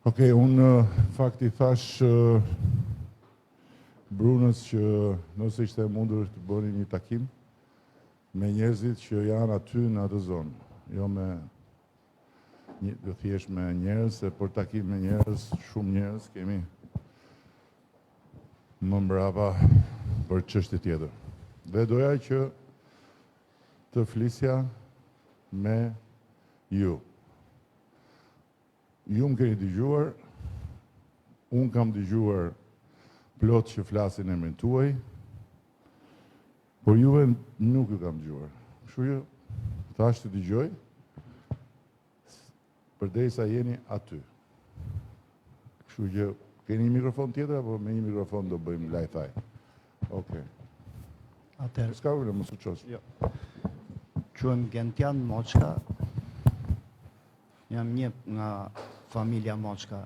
Okej, unë fakti thash Brunës që nëse ishte mundur të bëni një takim me njerëzit që janë aty në atë zonë, jo me do thjesht me njerëz, se për takim me njerëz, shumë njerëz kemi më mbrapa për çështje tjetër. Dhe doja që të flisja me ju. Ju më keni dëgjuar, unë kam dëgjuar plot që flasin emrin tuaj, por juve nuk ju kam dëgjuar. Kështu që thash të dëgjoj, përderisa jeni aty. Kështu që keni një mikrofon tjetër apo me një mikrofon do bëjmë lajthaj? Okej. Atëherë. S'ka problem, mos u ços. Jo. Quhem Gentian Moçka. Jam një nga familja Moçka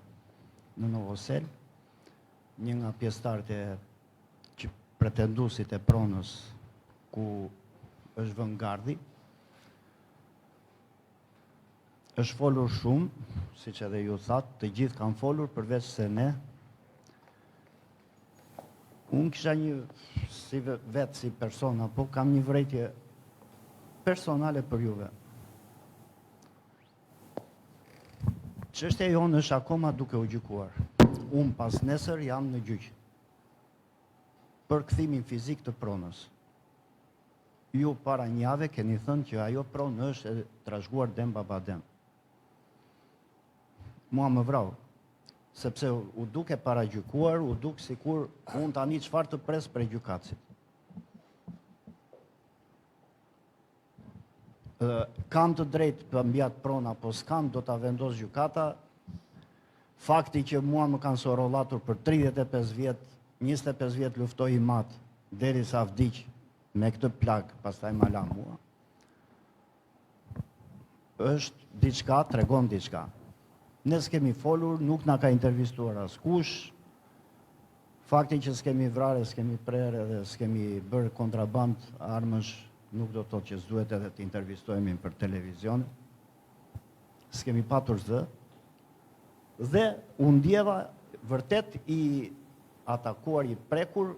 në Novosel, një nga pjesëtarët që pretenduesit e pronës ku është vënë gardi. Është folur shumë, siç edhe ju thatë, të gjithë kanë folur përveç se ne. Unë kisha një si vetë si persona, po kam një vërejtje personale për juve. Çështja jonë është akoma duke u gjykuar. Unë pas nesër jam në gjyq për kthimin fizik të pronës. Ju para një jave keni thënë që ajo pronë është e trashëguar dem babadem. Mua më vrau, sepse u duke para gjykuar, u duke sikur unë tani çfarë të pres prej gjykatësit. Kam të drejtë për mbi atë pronë apo s'kam, do ta vendos gjykata. Fakti që mua më kanë sorollatur për 35 vjet, 25 vjet luftoj i mat, derisa vdiq me këtë plagë, pastaj ma la mua. Është diçka, tregon diçka. Ne s'kemi folur, nuk na ka intervistuar askush. Fakti që s'kemi vrarë, s'kemi prerë dhe s'kemi bërë kontraband armësh, nuk do të thotë që s'duhet edhe të intervistojmë për televizion. S'kemi patur zë. Dhe unë ndjeva vërtet i atakuar, i prekur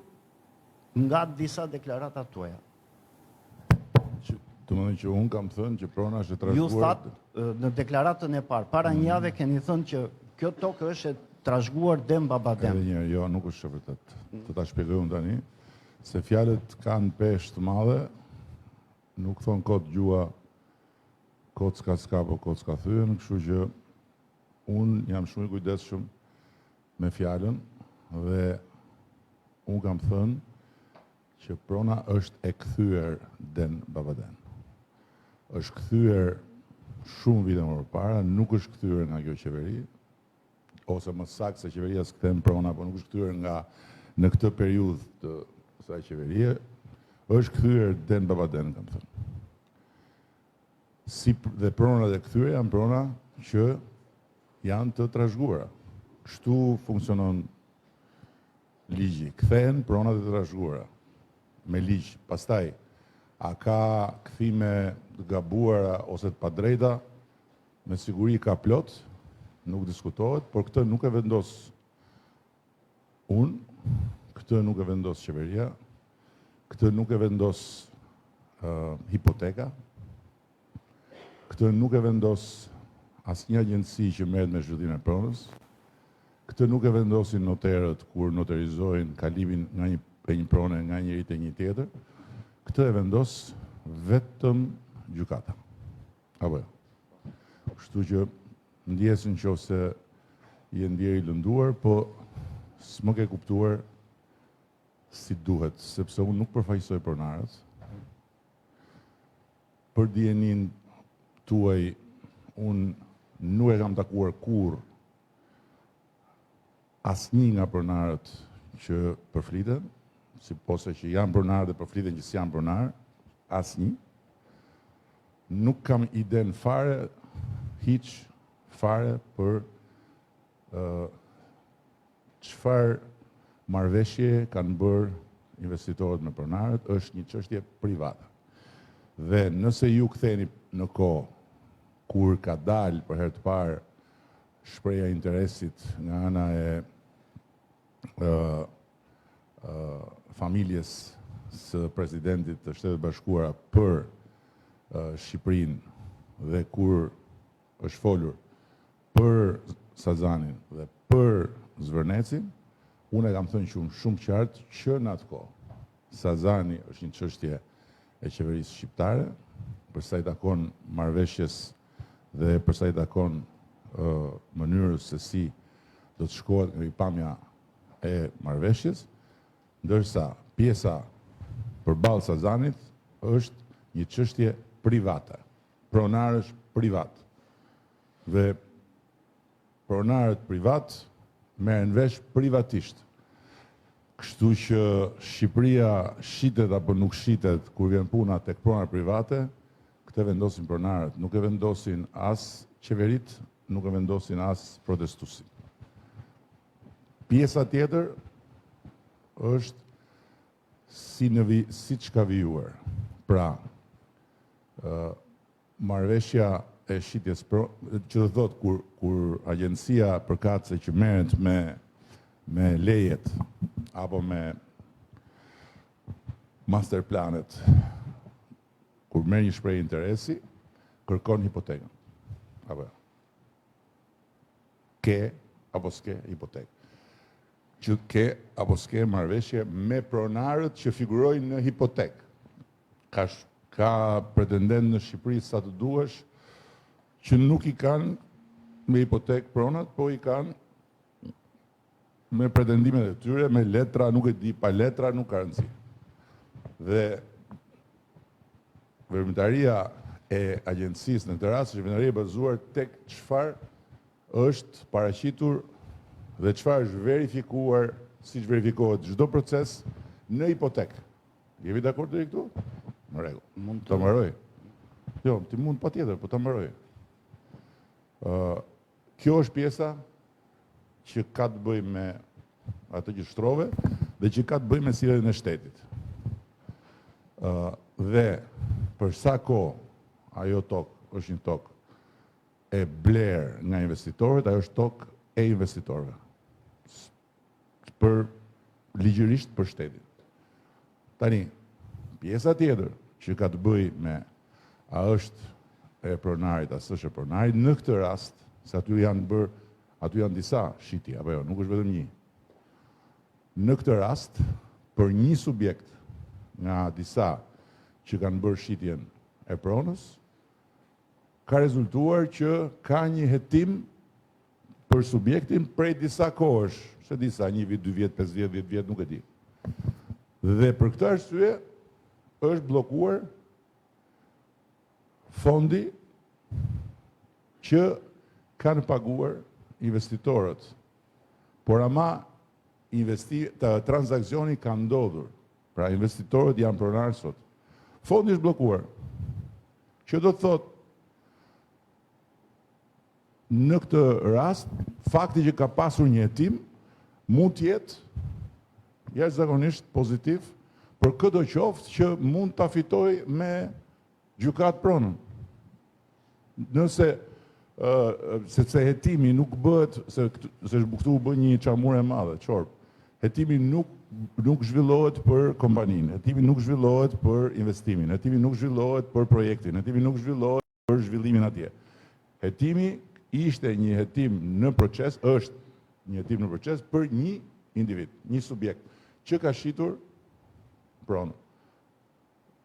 nga disa deklarata tuaja. Të më që unë kam thënë që prona është e trashëguar. Ju thatë në deklaratën e parë, para një jave keni thënë që kjo tokë është e trashëguar dem babadem. Edhe një, jo, nuk është vërtet. Të ta shpjegoj unë tani, se fjalët kanë peshë të madhe, nuk thonë kot gjua, kot s'ka po kot s'ka thyen, kështu që unë jam shumë i kujdesshëm me fjalën dhe unë kam thënë që prona është e kthyer den babadem. Është kthyer shumë vite më parë, nuk është kthyer nga kjo qeveri, ose më saktë se qeveria s'kthen prona, por nuk është kthyer nga në këtë periudhë të kësaj qeverie, është kthyer den babadem, kam thënë. Si dhe pronat e kthyer janë prona që janë të trashëguara. Kështu funksionon ligji. Kthehen pronat e trashëguara me ligj. Pastaj, a ka kthime të gabuara ose të padrejta, me siguri ka plot, nuk diskutohet, por këtë nuk e vendos unë, këtë nuk e vendos qeveria, këtë nuk e vendos hipoteka, këtë nuk e vendos asnjë agjenci që merret me zhvillimin e pronës, këtë nuk e vendosin noterët kur noterizojnë kalimin nga një prone nga njëri te një tjetër, këtë e vendos vetëm gjykata. Apo jo. Kështu që ndjesin nëse je ndjeri lënduar, po s'më ke kuptuar si duhet, sepse unë nuk përfaqësoj pronarët. Për dijenin tuaj, unë nuk e kam takuar kurrë asnjë nga pronarët që përfliten, si pose që janë pronarë dhe përfliten që s'janë pronarë, asnjë. Nuk kam iden fare, hiç fare për çfarë marrëveshje kanë bërë investitorët me pronarët, është një çështje private. Dhe nëse ju ktheni në kohë kur ka dalë për herë të parë shpreha interesit nga ana e familjes së presidentit të Shtetet Bashkuara për Shqipërinë dhe kur është folur për Sazanin dhe për Zvërnecin, unë e kam thënë shumë qartë që në atë kohë Sazani është një çështje e qeverisë shqiptare, për sa i takon marrëveshjes dhe për sa i takon mënyrës se si do të shkohet nga pamja e marrëveshjes, ndërsa pjesa përballë Sazanit është një çështje private, pronarësh privat. Dhe pronarët privat merren vesh privatisht. Kështu që Shqipëria shitet apo nuk shitet kur vjen puna tek pronarët private, këtë vendosin pronarët, nuk e vendosin as qeverit, nuk e vendosin as protestuesit. Pjesa tjetër është siç ka vijuar. Pra, marrëveshja e shitjes që do thot kur agjencia përkatëse që merret me lejet apo me master planet, kur merr një shprehje interesi, kërkon hipotekën. Apo ke apo s'ke hipotekë. Që ke apo s'ke marrëveshje me pronarët që figurojnë në hipotekë. Ka pretendent në Shqipëri sa të duash që nuk i kanë me hipotekë pronat, po i kanë me pretendimet e tyre, me letra, nuk e di, pa letra nuk ka rëndësi. Dhe veprimtaria e agjencisë në këtë rast është veprimtaria e bazuar tek çfarë është paraqitur dhe çfarë është verifikuar, siç verifikohet çdo proces në hipotekë. Jemi dakord deri këtu? Në rregull. Mund të mbaroj. Jo, ti mund patjetër, po ta mbaroj. Kjo është pjesa që ka të bëjë me atë që shtrove dhe që ka të bëjë me sjelljen e shtetit. Dhe për sa kohë ajo tokë është një tokë e bler nga investitorët, ajo është tokë e investitorëve. Për ligjërisht për shtetin. Tani, pjesa tjetër që ka të bëjë me a është e pronarit, a s'është e pronarit, në këtë rast, se aty janë disa shitje, apo jo, nuk është vetëm një. Në këtë rast, për një subjekt nga disa që kanë bërë shitjen e pronës, ka rezultuar që ka një hetim për subjektin prej disa kohësh, se disa, 1 vit, 2 vjet, 5 vjet, 10 vjet, nuk e di. Dhe për këtë arsye është bllokuar fondi që kanë paguar investitorët. Por ama transakcioni ka ndodhur. Pra investitorët janë pronarë sot. Fondi është bllokuar. Që do të thotë në këtë rast, fakti që ka pasur një hetim mund të jetë jashtëzakonisht pozitiv për çdo qoftë që mund ta fitoj me gjykat pronën. Nëse sepse hetimi nuk bëhet se këtu u bë një çamur e madhe, çorp. Hetimi nuk zhvillohet për kompaninë, hetimi nuk zhvillohet për investimin, hetimi nuk zhvillohet për projektin, hetimi nuk zhvillohet për zhvillimin atje. Hetimi ishte një hetim në proces, është një hetim në proces për një individ, një subjekt që ka shitur pronë.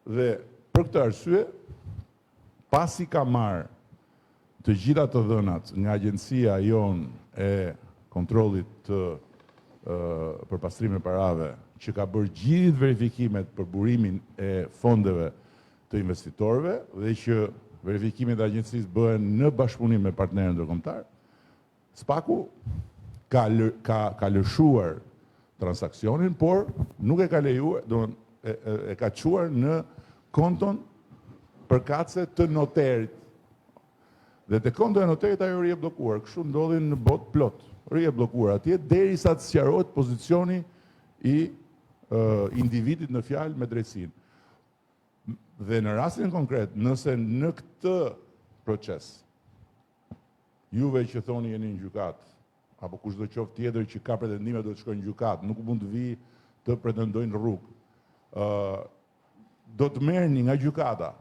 Dhe për këtë arsye, pasi ka marrë të gjitha të dhënat nga agjencia jonë e kontrollit të përpastrimit të parave, që ka bërë gjithë verifikimet për burimin e fondeve të investitorëve dhe që verifikimet e agjencisë bëhen në bashkëpunim me partnerë ndërkombëtar, SPAK-u ka lëshuar transakcionin, por nuk e ka lejuar, e ka çuar në konton përkatëse të noterit. Dhe te konto e noterit ajo rri e bllokuar, kështu ndodhin në botë plot. Rri e bllokuar atje derisa të sqarohet pozicioni i individit në fjalë me drejtësinë. Dhe në rastin konkret, nëse në këtë proces juve që thoni jeni në gjykat, apo kushdo qoftë tjetër që ka pretendime do të shkojnë në gjykat, nuk mund të vi të pretendojnë në rrugë. Do të merrni nga gjykata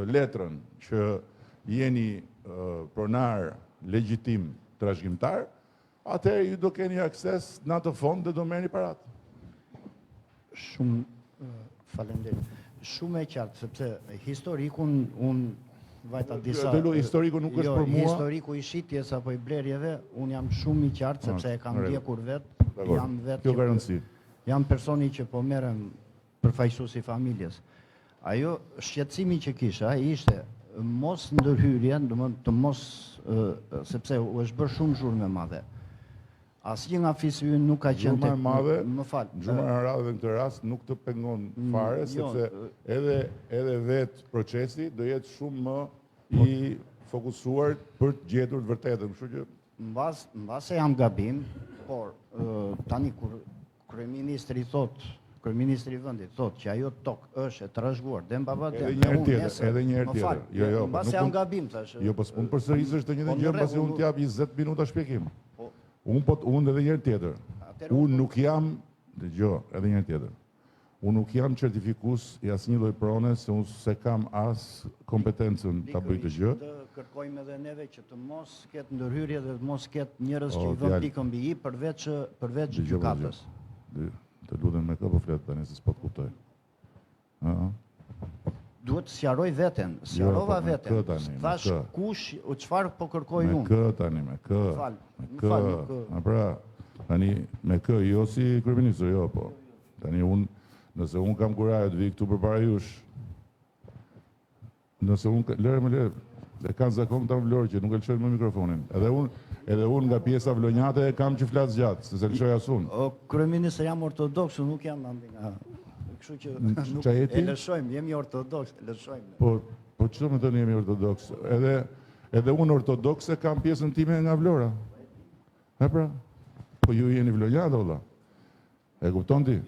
letrën që jeni pronar legjitim trashëgimtar, atëherë ju do keni akses në atë fond dhe do merrni paratë. Shumë faleminderit. Shumë e qartë, sepse historikun vajta disa... Historiku nuk është për mua. Historiku i shitjes apo i blerjeve, unë jam shumë i qartë, sepse e kam ndjekur vetë, jam vetë jam personi që po merrem përfaqësues i familjes. Ajo shqetësimi që kisha ishte mos ndërhyrjen, domethënë të mos sepse u është bërë shumë zhurmë e madhe. Asnjë nga fisi ynë nuk ka qenë tek madhe. Më fal. Gjuma e radhë në këtë rast nuk të pengon fare, sepse edhe vetë procesi do jetë shumë më i fokusuar për të gjetur të vërtetën, kështu që mbas se jam gabim, por tani kur kryeministri kryeministri i vendit thotë që ajo tokë është e trashëguar dhem Babaden. Edhe një herë tjetër. Jo, mbas se jam gabim thash. Jo, po s'mund përsërisësh të njëjtën gjë mbasi unë t'jap 20 minuta shpjegim. Unë edhe një herë tjetër. Unë nuk jam, dëgjoj, edhe një herë tjetër. Unë nuk jam certifikues i asnjë lloj prone, se unë se kam as kompetencën ta bëj këtë gjë. Të kërkojmë edhe neve që të mos ketë ndërhyrje dhe të mos ketë njerëz që i vënë pikën mbi i përveç gjykatës. Të lutem me kë po flet tani se s'po të kuptoj. Duhet të sqaroj veten, sqarova veten. Thash kush, çfarë po kërkoj unë. Me kë tani, me kë. Pra, tani me kë, jo si kryeministër, jo po. Tani nëse unë kam kurajë të vi këtu përpara jush, nëse unë lërë, e kanë zakon këta vlorë që nuk e lëshojnë më mikrofonin. Edhe unë nga pjesa vlonjate e kam që flasë gjatë, se lëshoj asun. Kryeministër jam ortodoksu, nuk jam andi nga... Kështu që nuk e lëshojmë, jemi ortodoks, e lëshojmë. Po çdo më thënë jemi ortodoks. Edhe unë ortodokse kam pjesën time nga Vlora. E pra, po ju jeni vlonjate, valla. E kupton ti?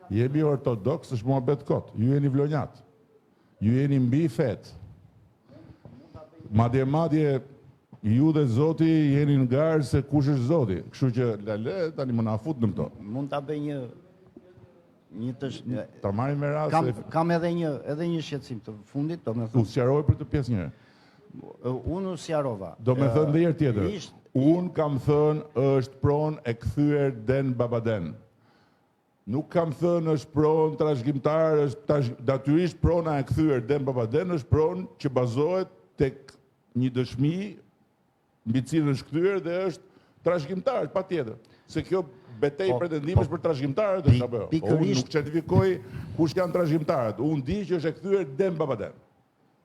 Jemi ortodoks, është muhabet kot. Ju jeni vlonjat. Ju jeni mbi fet. Madje ju dhe Zoti jeni në garë se kush është Zoti. Kështu që lale tani më na fut në këto. Mund ta bëj ta marrim me radhë. Kam edhe një shqetësim të fundit, domethënë. U sqaroj për të pjesë një. Unë u sqarova. Do me thënë dhe herë tjetër. Unë kam thënë është pronë e kthyer Den Babaden. Nuk kam thënë është pronë trashëgimtar, është natyrisht prona e kthyer Den Babaden është pronë që bazohet tek një dëshmi mbi cilën është kthyer dhe është trashëgimtar, patjetër. Se kjo betej pretendimesh për trashëgimtarët është apo jo? Unë nuk certifikoj kush janë trashëgimtarët. Unë di që është e kthyer Den Babaden.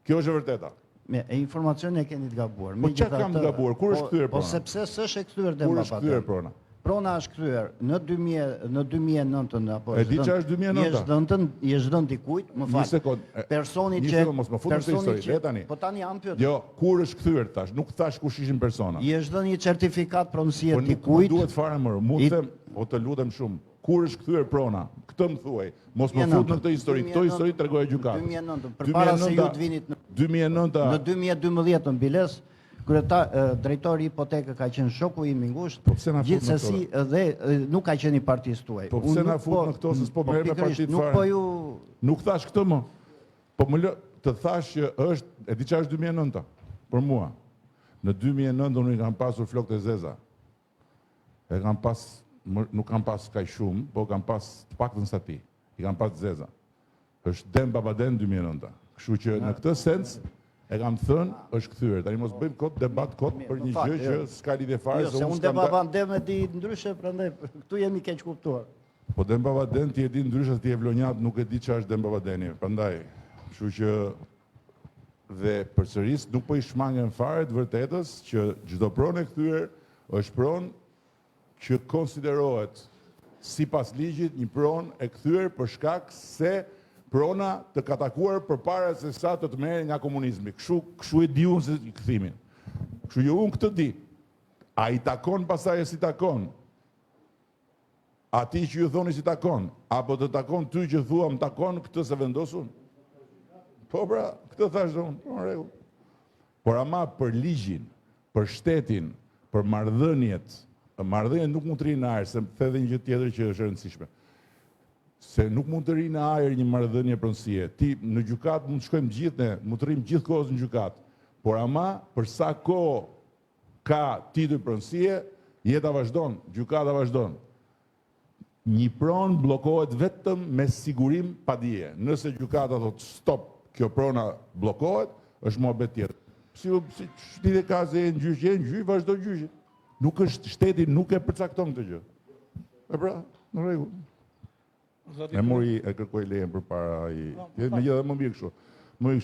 Kjo është e vërteta. E informacionin e keni të gabuar. Po çka kam të gabuar? Kur është kthyer prona? Po sepse s'është e kthyer Den Babaden. Kur është kthyer prona? Prona është kthyer në 2009 apo e di që është 2009. Je zhdën dikujt, më fal. Personi që po tani jam pyet. Jo, kur është kthyer tash, nuk thash kush ishin persona. Je zhdën një certifikat pronësie dikujt. Po duhet fare më, mund të them, po të lutem shumë. Kur është kthyer prona? Këtë më thuaj. Mos më fut në këtë histori. Këtë histori tregoj gjykatës. 2009, përpara se ju të vinit në 2009. Në 2012 në Biles, drejtori i hipotekë ka qenë shoku im i ngushtë, gjithsesi dhe nuk ka qenë i partisë tuaj. Po pse na fut në këto se s'po merr me partitë fare? Nuk thash këtë më. Po më lë të thash që është, e di çfarë është 2009 për mua. Në 2009 unë i kam pasur flokët e zeza. Nuk kam pas kaq shumë, po kam pas të paktën sa ti. I kam pas të zeza. Është Den Babaden 2009. Kështu që në këtë sens e kam thënë, është kthyer. Tani mos bëjmë kot debat kot për një gjë që s'ka lidhje fare se unë Den Babaden e di ndryshe, prandaj këtu jemi keq kuptuar. Po Den Babaden ti e di ndryshe, ti je vlonjat, nuk e di ç'është Den Babadeni. Prandaj, kështu që dhe përsëris nuk po i shmangen fare të vërtetës që çdo pronë e kthyer është pronë që konsiderohet sipas ligjit një pronë e kthyer për shkak se prona të katakuar përpara se sa të merren nga komunizmi. Kështu e di unë se kthimin. Kështu jo unë këtë di. A i takon pasaj e si takon? Ati që ju thoni si takon? Apo të takon ty që thuam takon këtë se vendosun? Po pra, këtë thashtë unë, po në rregull. Por ama për ligjin, për shtetin, për marrëdhëniet nuk mund të rinë në ajër, se the edhe një gjë tjetër që është e rëndësishme. Se nuk mund të rinë në ajër një marrëdhënie pronësie. Ti në gjykat mund të shkojmë gjithë ne, mund të rrim gjithë kohës në gjykat. Por ama për sa kohë ka titull pronësie, jeta vazhdon, gjykata vazhdon. Një pronë bllokohet vetëm me sigurim pa dije. Nëse gjykata thotë stop, kjo prona bllokohet, është mohabet tjetër. Si shtite ka se në gjyq, vazhdo gjyqi. Nuk është shteti, nuk e përcakton këtë gjë. E pra, në rregull. E mori e kërkoj lejen përpara ai. Megjithatë më mirë kështu. Më mirë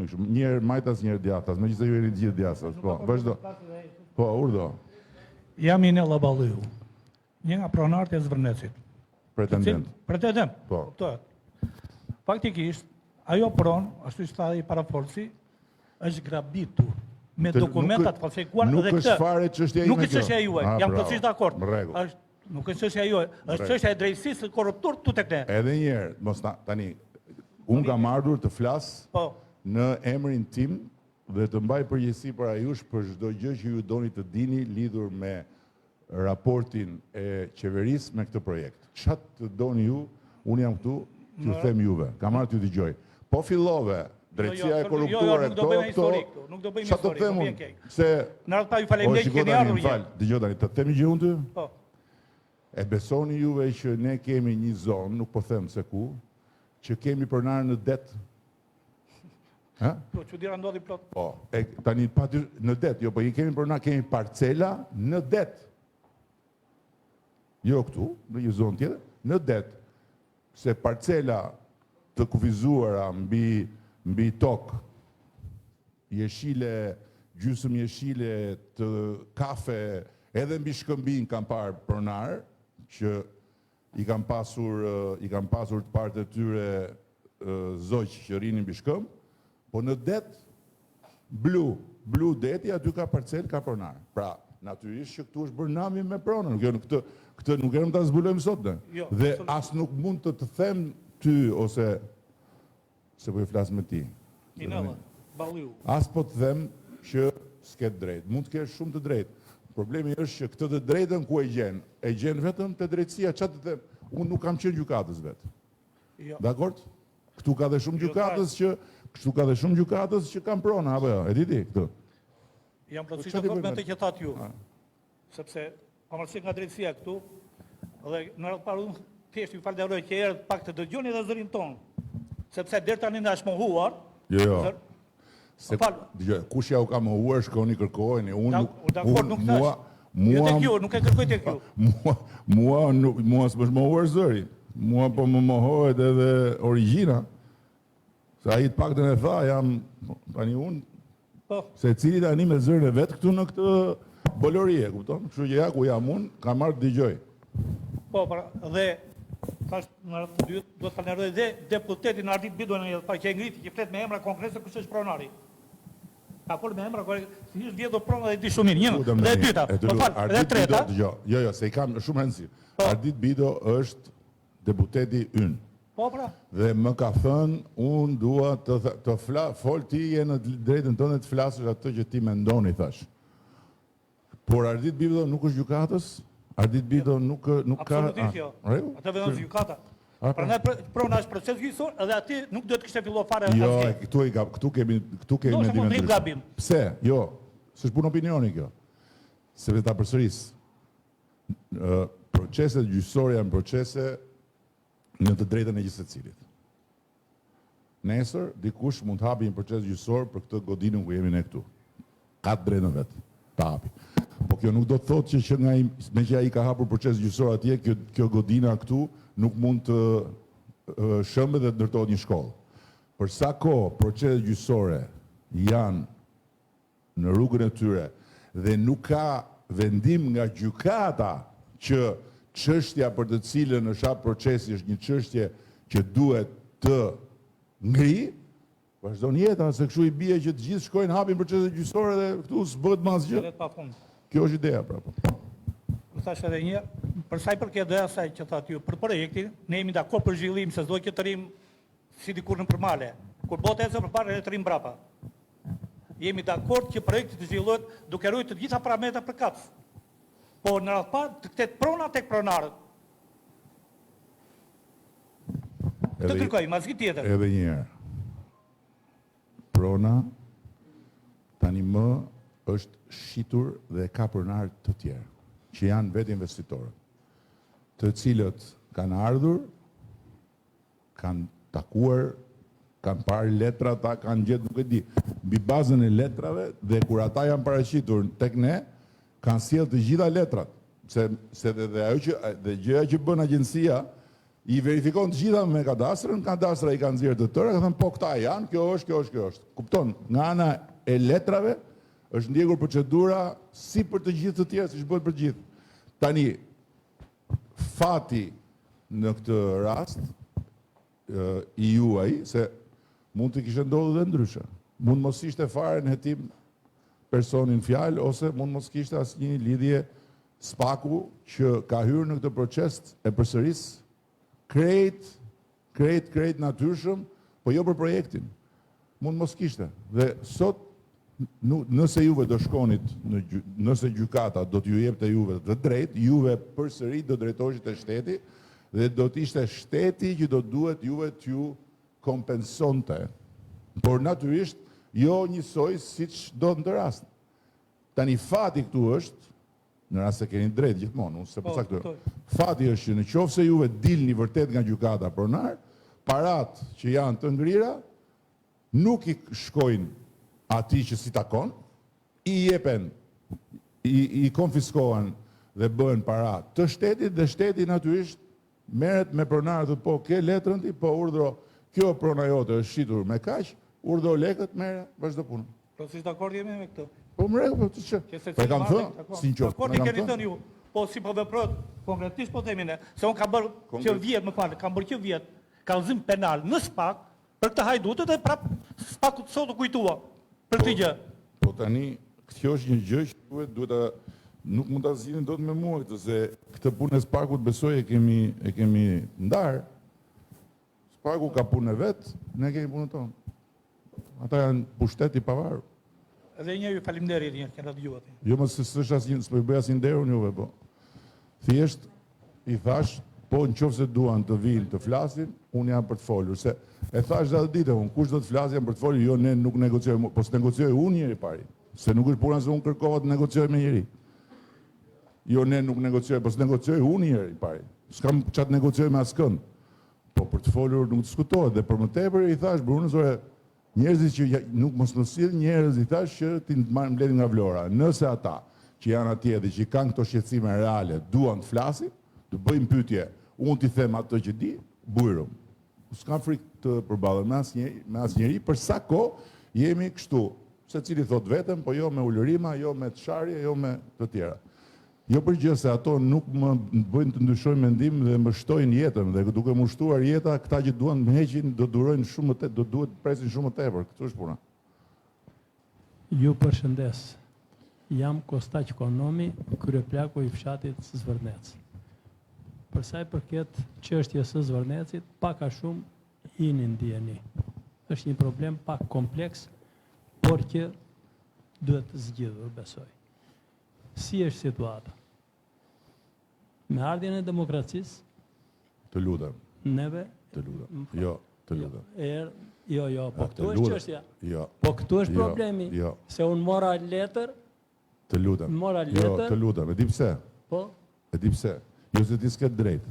kështu. Një herë majtas, një herë djathtas, megjithëse ju jeni të gjithë djathtas. Po, vazhdo. Po, urdhë. Jam Inella Balliu, një nga pronarët e Zvërnecit. Pretendent. Pretendent. Po. Faktikisht, ajo pronë, ashtu që tha ai parafolsi, është grabitur me dokumentat falsifikuar dhe këtë. Nuk është fare çështja ime. Nuk është çështja juaj, jam plotësisht dakord. Në rregull. Nuk është çështja juaj, është çështja e drejtësisë së korruptur këtu tek ne. Edhe një herë, mos tani, unë kam ardhur të flas në emrin tim dhe të mbaj përgjegjësi para jush për çdo gjë që ju doni të dini lidhur me raportin e qeverisë me këtë projekt. Çfarë të doni ju, unë jam këtu t'ju them juve. Kam ardhur t'ju dëgjoj. Po fillove drejtësia e korruptuar nuk do bëjmë historik këtu, nuk do bëjmë historik, nuk vjen keq. Se në radhë pa ju faleminderit që keni ardhur. Dëgjoj tani, të themi gjë unë ty? Po. E besoni juve që ne kemi një zonë, nuk po them se ku, që kemi pronar në det? Po, çuditëra ndodhi plot. Po, tani në det, jo, po i kemi pronar, kemi parcela në det. Jo këtu, në një zonë tjetër, në det. Se parcela të kufizuara mbi tokë, jeshile, gjysmë jeshile të kafe, edhe mbi Shkëmbin kam parë pronar, që i kam pasur të partë të tyre zoq që rinin mbi Shkëmb, po në det, blu deti, aty ka parcel, ka pronar. Pra, natyrisht që këtu është bërë nami me pronën, këtë nuk erëm ta zbulojmë sot ne. Dhe as nuk mund të them ty, ose se po i flas me ti. Inella Balliu. As po të them që s'ket drejt. Mund të kesh shumë të drejt. Problemi është që këtë të drejtën ku e gjen vetëm te drejtësia, çfarë të them? Unë nuk kam qenë gjykatës vetë. Dakord? Këtu ka dhe shumë gjykatës që kanë prona, apo jo? E di ti këtu? Jam plotësisht dakord me atë që thatë ju. Sepse pavarësisht nga drejtësia këtu, dhe në radhë parë unë thjesht ju falenderoj që erdhët pak të dëgjoni edhe zërin ton. Sepse deri tani na është mohuar. Jo. Kush ja u ka mohuar, shkoni kërkojeni. Nuk e kërkoj tek ju. Mua s'më mohuar zëri. Mua po më mohohet edhe origjina. Se ai të paktën e tha, jam tani unë. Se cili tani me zërin e vet këtu në këtë bolorie, kupton? Kështu që ja ku jam unë, kam marrë të dëgjoj. Po, dhe tash në radhë dytë do të falenderoj dhe deputetin Ardit Bidon që e ngriti, që flet me emra konkrete kush është pronari. Ka folur me emra konkrete, si është vjedhur prona dhe di shumë mirë. Një, dhe e dyta, më fal, dhe e treta. Jo, se i kam shumë rëndësi. Ardit Bido është deputeti ynë. Po, pra. Dhe më ka thënë, unë dua të fol ti je në drejtën tënde të flasësh atë që ti mendon, i thash. Por Ardit Bido nuk është gjykatës. Ardit Bido nuk ka... Absolutisht jo. Atë vedon si gjykata. Prandaj prona është proces gjyqësor edhe aty nuk duhet kishte filluar fare asgjë. Jo, këtu kemi mendime. Pse? Jo, s'është punë opinioni kjo. Se vetë ta përsëris. Proceset gjyqësore janë procese në të drejtën e gjithë secilit. Nesër dikush mund të hapi një proces gjyqësor për këtë godinën ku jemi ne këtu. Ka të drejtën vetë ta hapi. Po kjo nuk do të thotë që me që ai ka hapur proces gjyqësor atje, kjo godina këtu nuk mund të shëmbet dhe të ndërtohet një shkollë. Për sa kohë proceset gjyqësore janë në rrugën e tyre dhe nuk ka vendim nga gjykata që çështja për të cilën është hap procesi është një çështje që duhet të ngri, vazhdon jeta, se kështu i bie që të gjithë shkojnë hapin proceset gjyqësore dhe këtu s'bëhet më asgjë. Kjo është ideja, prapë. Më thash edhe një, për sa i përket dhe asaj që thatë ju, për projektin, ne jemi dakord për zhvillim, se s'do që të rrim si dikur në përmale. Kur botë ecë përpara, ne të rrim brapa. jemi dakord që projekti të zhvillohet duke ruajtur të gjitha parametrat për kafsh. Po në radhë parë të ketë prona tek pronarët. Të kërkojmë asgjë tjetër. Edhe një herë. Prona tani më është shitur dhe ka pronar të tjerë, që janë vetë investitorët, të cilët kanë ardhur, kanë takuar, kanë parë letra, ata kanë gjetë nuk e di, mbi bazën e letrave dhe kur ata janë paraqitur tek ne, kanë sjellë të gjitha letrat, se dhe ajo që dhe gjëja që bën agjencia i verifikon të gjitha me kadastrën, kadastra i kanë nxjerrë të tëra, ka thënë po këta janë, kjo është. Kupton, nga ana e letrave është ndjekur procedura si për të gjithë të tjerë, siç bëhet për gjithë. Tani fati në këtë rast i juaj se mund të kishte ndodhur dhe ndryshe. Mund mos ishte fare në hetim personin fjalë ose mund mos kishte asnjë lidhje spaku që ka hyrë në këtë proces e përsëris krejt natyrshëm, po jo për projektin. Mund mos kishte. Dhe sot nëse juve do shkonit, nëse gjykata do t'ju jepte juve të drejt, juve përsëri do drejtoheshit e shteti dhe do t'ishte shteti që do duhet juve t'ju kompensonte. Por natyrisht, jo njësoj siç do në të rast. Tani fati këtu është, në rast se keni drejt gjithmonë, unë se përcaktoj. Fati është që në qoftë se juve dilni vërtet nga gjykata pronar, parat që janë të ngrira nuk i shkojnë ati që si takon, i jepen, i konfiskohen dhe bëhen para të shtetit dhe shteti natyrisht merret me pronarët, po ke letrën ti, po urdhro, kjo prona jote është shitur me kaq, urdhro lekët, merre, vazhdo punën. Po si dakord jemi me këtë? Po më rregull, po ç'është? Po e kam thënë, si qoftë. Dakord i keni thënë ju. Po si po veprohet konkretisht po themi ne, se unë kam bërë që vjet, më fal, kam bërë që vjet kallëzim penal në SPAK për këtë hajdutët dhe prap SPAK sot u kujtua për këtë gjë. Po tani kjo është një gjë që duhet ta nuk mund ta zgjidhni dot me mua këtë, se këtë punë e SPAK-ut besoj e kemi ndar. SPAK-u ka punën e vet, ne kemi punën tonë. Ata janë pushtet i pavarur. Edhe një ju faleminderit që kena dëgjuar. Jo më se s'është asnjë, s'po i bëj asnjë nderun juve, po. Thjesht i thash, po nëse duan të vinë të flasin, unë jam për të folur, se e thash dhe ditë, unë kush do të flasë jam për të folur, jo ne nuk negociojmë, po s'negocioj unë njëri pari, se nuk është puna se unë kërkova të negocioj me njëri. Jo ne nuk negocioj, po s'negocioj unë njëri pari, s'kam çat negocioj me askënd. Po për të folur nuk diskutohet dhe për më tepër i thash Brunës, njerëzit që nuk mos në sill njerëz i thash që ti mbledhin nga Vlora. Nëse ata që janë atje dhe që kanë këto shqetësime reale duan të flasin, të bëjmë pyetje, unë t'i them ato që di, bujrum. S'kam frikë të përballen me asnjëri, për sa kohë jemi kështu, secili thot vetëm, po jo me ulërima, jo me të sharje, jo me të tjera. Jo për gjë se ato nuk më bëjnë të ndryshoj mendim dhe më shtojnë jetën dhe duke më shtuar jeta, këta që duan më heqin do durojnë shumë të do duhet presin shumë të tepër. Këtë është puna. Ju përshëndes. Jam Kostaq Konomi, kryeplaku i fshatit Zvërnec. Për sa i përket çështjes së Zvërnecit, pak a shumë ini ndjeni. Është një problem pak kompleks, por që duhet zgjidhur, besoj. Si është situata? Me ardhjen e demokracisë, të lutem. Neve? Të lutem. Jo, të lutem. Jo, po këtu është çështja. Jo. Po këtu është problemi. Jo. Se unë mora letër. Të lutem. Mora letër. Jo, të lutem. E di pse? Po. E di pse? Jo se ti s'ket drejt.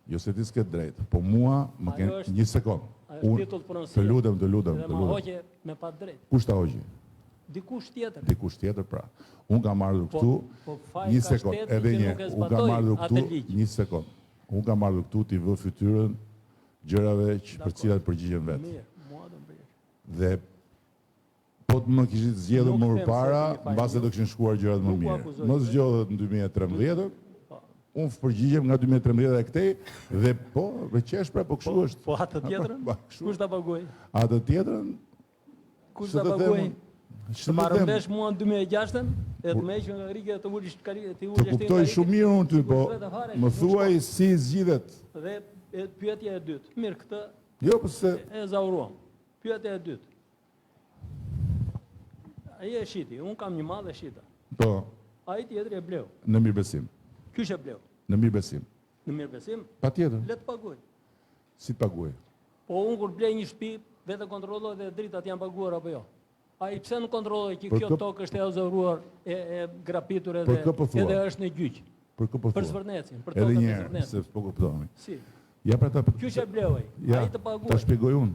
Jo se ti s'ket drejt. Po mua më ken një sekond. Të lutem. Dhe ma hoqe me pa drejt. Kush ta hoqi? Dikush tjetër. Dikush tjetër, pra. Unë kam ardhur këtu, një sekond, edhe një, unë kam ardhur këtu, një sekond. Unë kam ardhur këtu t'i vë fytyrën gjërave për cilat përgjigjen vetë. Mirë, mua do më dhe po të më kishit zgjedhur më përpara, mbase do kishin shkuar gjërat më mirë. Më zgjodhet në 2013, unë përgjigjem nga 2013 e këtej, dhe po, veqesh pra, po kështu është. Po atë tjetrën? Kush ta paguaj? Atë tjetrën? Kush ta paguaj? Të marrë mbesh mua në 2006-ën, e të meqë nga rike të ullish të karike. Të kuptoj shumë mirë unë ty, po më thuaj si zgjidhet. Dhe pyetja e dytë. Mirë, këtë jo, pëse e zauruam. Pyetja e dytë. ai e shiti, unë kam një madhe shita. Po, Ai tjetri e bleu. në mirëbesim. Ky që e bleu. Në mirëbesim. Në mirëbesim, Patjetër. le të paguaj. Si të paguaj? Po unë kur blej një shtëpi, vetë kontrolloj dhe dritat janë paguar apo jo. Ai pse në kontrolloj që Për kjo kë- tokë është e azëruar, e grapitur Për edhe kë po thua? edhe është në gjyq. Për kë po Për thua? Zvërnecin, për Edhe tokën një e herë, Zvërnecit. se po kuptohemi. Si? Ja pra ta Ky që e bleu ai, ja, ai të ta paguaj. shpjegoj unë.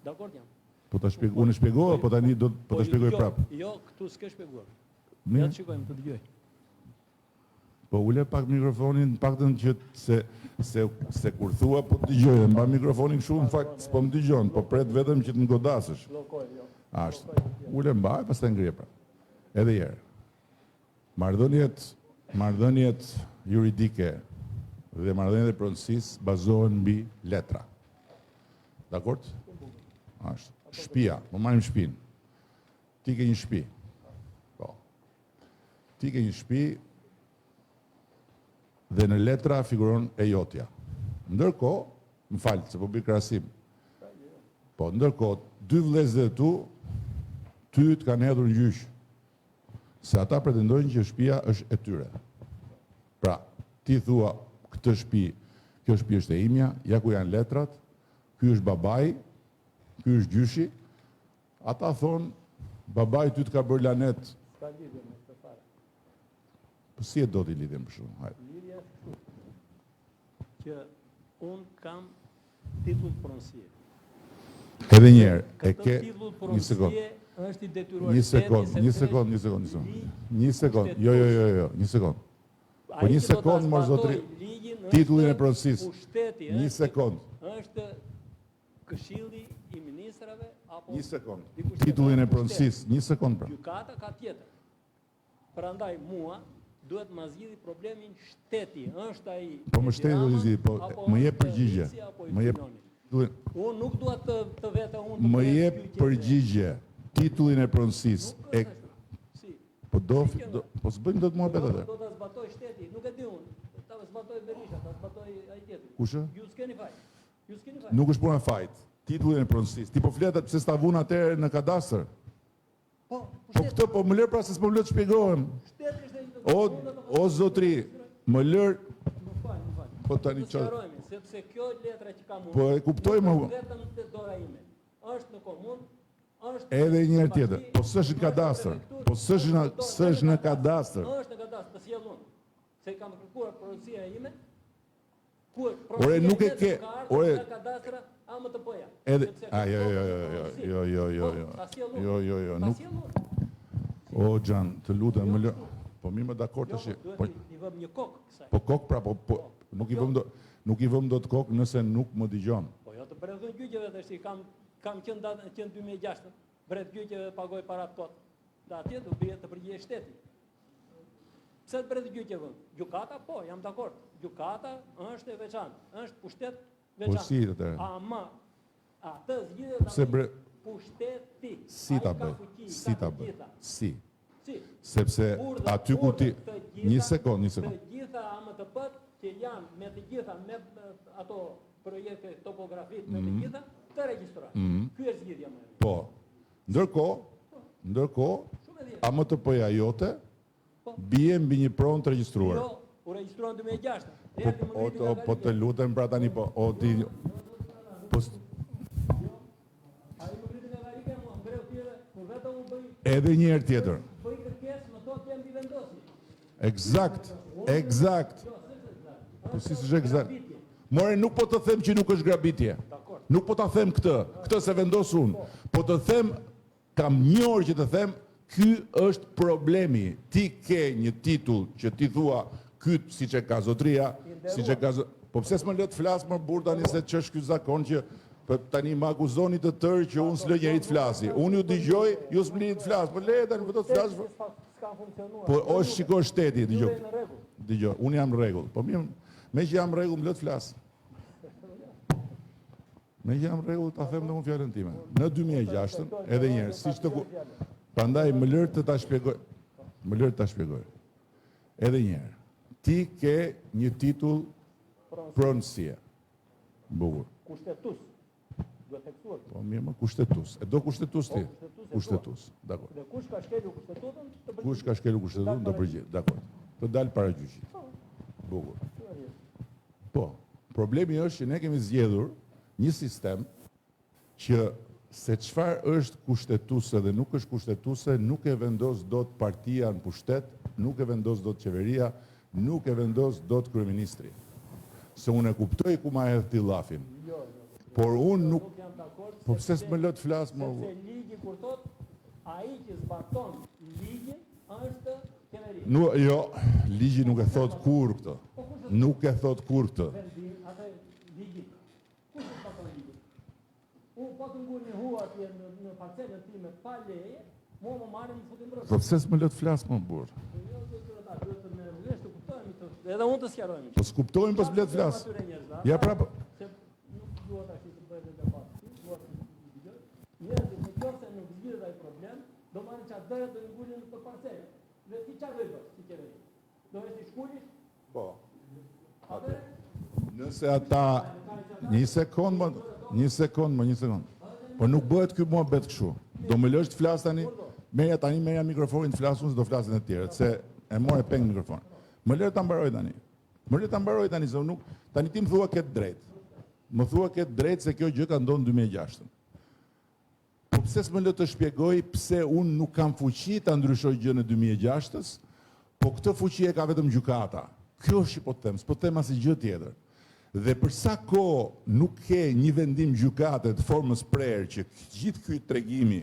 Dakor jam. Po ta shpjegoj, unë e shpjegova, po tani do po ta shpjegoj jo, prapë. Jo, këtu s'ke shpjeguar. Ja Mirë. të shikojmë të dëgjoj. Po ule pak mikrofonin, paktën që se kur thua po të dëgjoj, dhe mba mikrofonin kështu në fakt s'po më dëgjon, po pret vetëm që të më godasësh. Llokoj, jo. Ashtu. Ule mbaj, pastaj ngrihe pra. Edhe herë. Marrëdhëniet juridike dhe marrëdhëniet e pronësisë bazohen mbi letra. Dakor? Ashtu. Shtëpia, po marrim shtëpinë. Ti ke një shtëpi. Po. Ti ke një shtëpi dhe në letra figuron e jotja. Ndërkohë, më falë, se po bëj krahasim. Po, ndërkohë, dy vëllezërit tu, ty të kanë hedhur në gjyq. Se ata pretendojnë që shtëpia është e tyre. Pra, ti thua, këtë shtëpi, kjo shtëpi është e imja, ja ku janë letrat, ky është babai, ky është gjyshi. Ata thonë, babai ty të ka bërë lanet. Ka lidhje me këtë fare. Po si e do t'i lidhjem për shumë? Hajde. Lidhja është kështu. Që unë kam titull pronësie. Edhe një herë, e Këtë ke titull një sekond. pronësie është i detyruar Një shteti, sekond, sepse një sekond. Një sekond. Jo, një sekond. Po një sekond, mor zotri. Titullin e pronësisë. Pushteti Një sekond. është Këshilli i Ministrave apo Një sekond. dikush Titullin e tjetër. pronësisë, një sekond pra. Gjykata ka tjetër. Prandaj mua duhet ma zgjidhi problemin shteti. Është ai. Po më shteti do t'i zgjidhi, po më jep përgjigje. Më jep titullin- Unë nuk dua të vete unë. Më jep përgjigje. Titullin e pronësisë. E Si? po po s'bëjmë dot muhabet atë. Do ta zbatoj shteti, nuk e di unë. Ta zbatoj Berisha, ta zbatoj ai tjetri. Kush ë? Ju s'keni faj. Ju s'keni faj. Nuk është puna fajt. Titullin e pronësisë. Ti po fletat pse s'ta vun atëherë në kadastër. Po, Po këtë po më lër pra se s'po më lë të shpjegohem. shteti është O zotri, më lër, Më fal. po tani Të çfarë? sqarojmë, sepse kjo letra që kam unë. Po e kuptoj më. nuk është vetëm te dora ime. Është në komunë, është Edhe një herë në tjetër. bashki, Po s'është në kadastër. prefekturë, Po s'është në kadastër. Është në kadastër, të sjell unë. Se kam kërkuar pronësia ime. Ku Ore, nuk e ke. Ore. Në kadastër AMTP-ja. Edhe Sepse a jo. Ta sjell unë. Jo, Ta nuk. sjell unë. O Xhan, të lutem më lër. Po mirë më dakord tash. Duhet Po i vëm një kokë kësaj. po kok pra po nuk i vëm dot kok nëse nuk më dëgjon. Po jo të brezon gjyqeve tash i kam qenë datën 2006. Bret gjyqeve pagoj para tot. Da atje do bie të përgjigje shteti. Pse të bret gjyqeve? Gjykata po, jam dakord. Gjykata është e veçantë, është pushtet veçantë. Po si atë? Ama atë zgjidhet Pse bre pushteti. si ta bëj? Si ta bëj? Si? Si? Sepse aty ku ti një sekond. Të gjitha AMTP-t që janë me të gjitha me ato projekte topografit me të gjitha të regjistrojnë. Ky është zgjidhja më e mirë. Po. Ndërkohë, Shumë e dhjetë. AMTP-ja jote bie mbi një pronë të regjistruar. Jo, u regjistruan 2006. Po të lutem pra tani po. O ti po Ai nuk rritin nga varike, mua mbreu tjetër, kur vetëm u bëj edhe një herë tjetër. kërkesë, më thotë jam bivendosi. Eksakt. Po si s'është eksakt? More nuk po të them që nuk është grabitje. Nuk po ta them këtë se vendos unë. Po të them, kam një orë që të them, ky është problemi. Ti ke një titull që ti thua, ky siç e ka zotria, siç e ka po pse s'më lë të flas më burr tani se ç'është ky zakon që po tani më akuzoni të tërë që unë s'lë njëri të flasi. Unë ju dëgjoj, ju s'mlini të flas. Po le tani do të flas. S'ka funksionuar. Po o shiko shteti, dëgjoj. Në rregull. Dëgjoj, unë jam në rregull. Po mirë, me që jam në rregull, më lë të flas. Me që jam në rregull, ta them dhe unë fjalën time. Në 2006, edhe një herë, siç të ku. Prandaj më lër të ta shpjegoj. Më lër të ta shpjegoj. Edhe një herë. Ti ke një titull pronësie. Bukur. Kushtetus. Duhet theksuar. Po mirë, më kushtetues. E do kushtetues ti? Kushtetues. Dakor. Dhe kush ka shkelur kushtetutën? Të Kush ka shkelur kushtetutën do përgjigjet. Dakor. Të dalë para gjyqit. Bukur. Po, problemi është që ne kemi zgjedhur një sistem që se çfarë është kushtetuese dhe nuk është kushtetuese nuk e vendos dot partia në pushtet, nuk e vendos dot qeveria, nuk e vendos dot kryeministri. Se unë e kuptoj ku ma hedh ti llafin. Por unë nuk. Po pse s'më lë të flas më? Sepse ligji kur thot ai që zbaton ligjin është qeveria. Jo, ligji nuk e thot kur këtë. Nuk e thot kur këtë. Atë ligji. Kush zbaton ligjin? Unë po të ngul një hu atje në parcelën time pa leje, mua më marrin më futin brenda. Po pse s'më lë të flas më burr? Edhe unë të sqarojmë. Po s'kuptojmë pas blet flas. Ja prapë. Se nuk duhet tash të bëhet debat. Duhet të dëgjoj. Njerëzit nëse nuk zgjidhet ai problem, do marrin çfarë do të ngulin në parcelë. Dhe ti çfarë do të bësh si qeveri? Do të shkulish? Po. Nëse ata një sekond. Po nuk bëhet ky muhabet kështu. Do më lësh të flas tani? Merja mikrofonin të flas unë se do flasin të tjerët, se e morë peng mikrofonin. Më lërë të mbaroj tani, se nuk, tani ti më thua këtë drejt. Më thua këtë drejt se kjo gjë ka ndonë 2006. Po pse s'më lë të shpjegoj pse unë nuk kam fuqi të ndryshoj gjë në 2006, po këtë fuqi e ka vetëm gjykata. Kjo është që po të them, s'po të them asnjë gjë tjetër. Dhe për sa kohë nuk ke një vendim gjykate të formës prerë që gjithë ky tregimi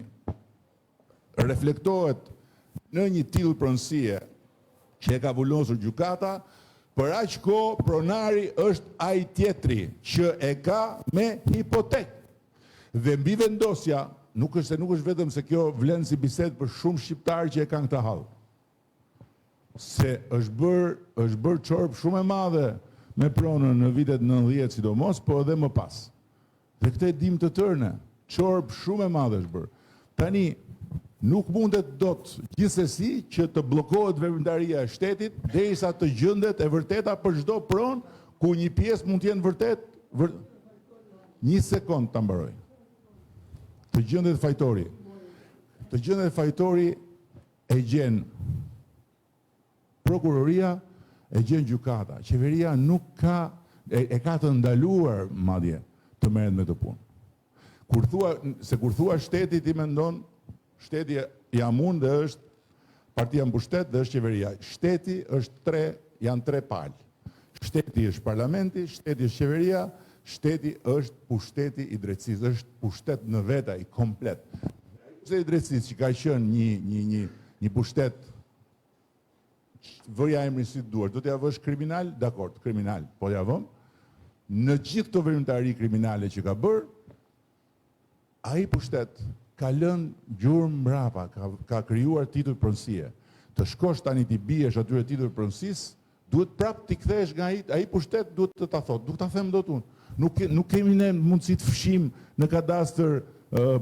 reflektohet në një tillë pronësie që e ka vullosur gjykata, për aq kohë pronari është ai tjetri që e ka me hipotekë. Dhe mbi vendosja, nuk është vetëm se kjo vlen si bisedë për shumë shqiptarë që e kanë këtë hall. Se është bërë çorp shumë e madhe me pronën në vitet 90 sidomos, po edhe më pas. Dhe këtë e dim të tërë, çorp shumë e madhe është bërë. Tani nuk mundet dot gjithsesi që të bllokohet veprimtaria e shtetit derisa të gjendet e vërteta për çdo pronë ku një pjesë mund të jenë vërtet. Një sekond ta mbaroj. Të gjendet fajtori. Të gjendet fajtori e gjen prokuroria, e gjen gjykata. Qeveria nuk ka e ka të ndaluar madje të merret me të punë. Kur thua shteti ti mendon shteti jam unë dhe është partia në pushtet dhe është qeveria. Shteti është janë tre palë. Shteti është parlamenti, shteti është qeveria, shteti është pushteti i drejtësisë, është pushtet në veta i komplet. Pushteti i drejtësisë që ka qenë një pushtet vërja emrin si duar, do t'ja vësh kriminal, dakord, kriminal, po ja vëm. Në gjithë këto veprimtari kriminale që ka bërë, ai pushtet ka lënë gjurmë mbrapa, ka krijuar titull pronësie. Të shkosh tani ti biesh atyre titull pronësisë, duhet prapë t'i kthesh nga ai pushtet, duhet të ta thotë, nuk ta them dot unë. Nuk kemi ne mundësi të fshim në kadastër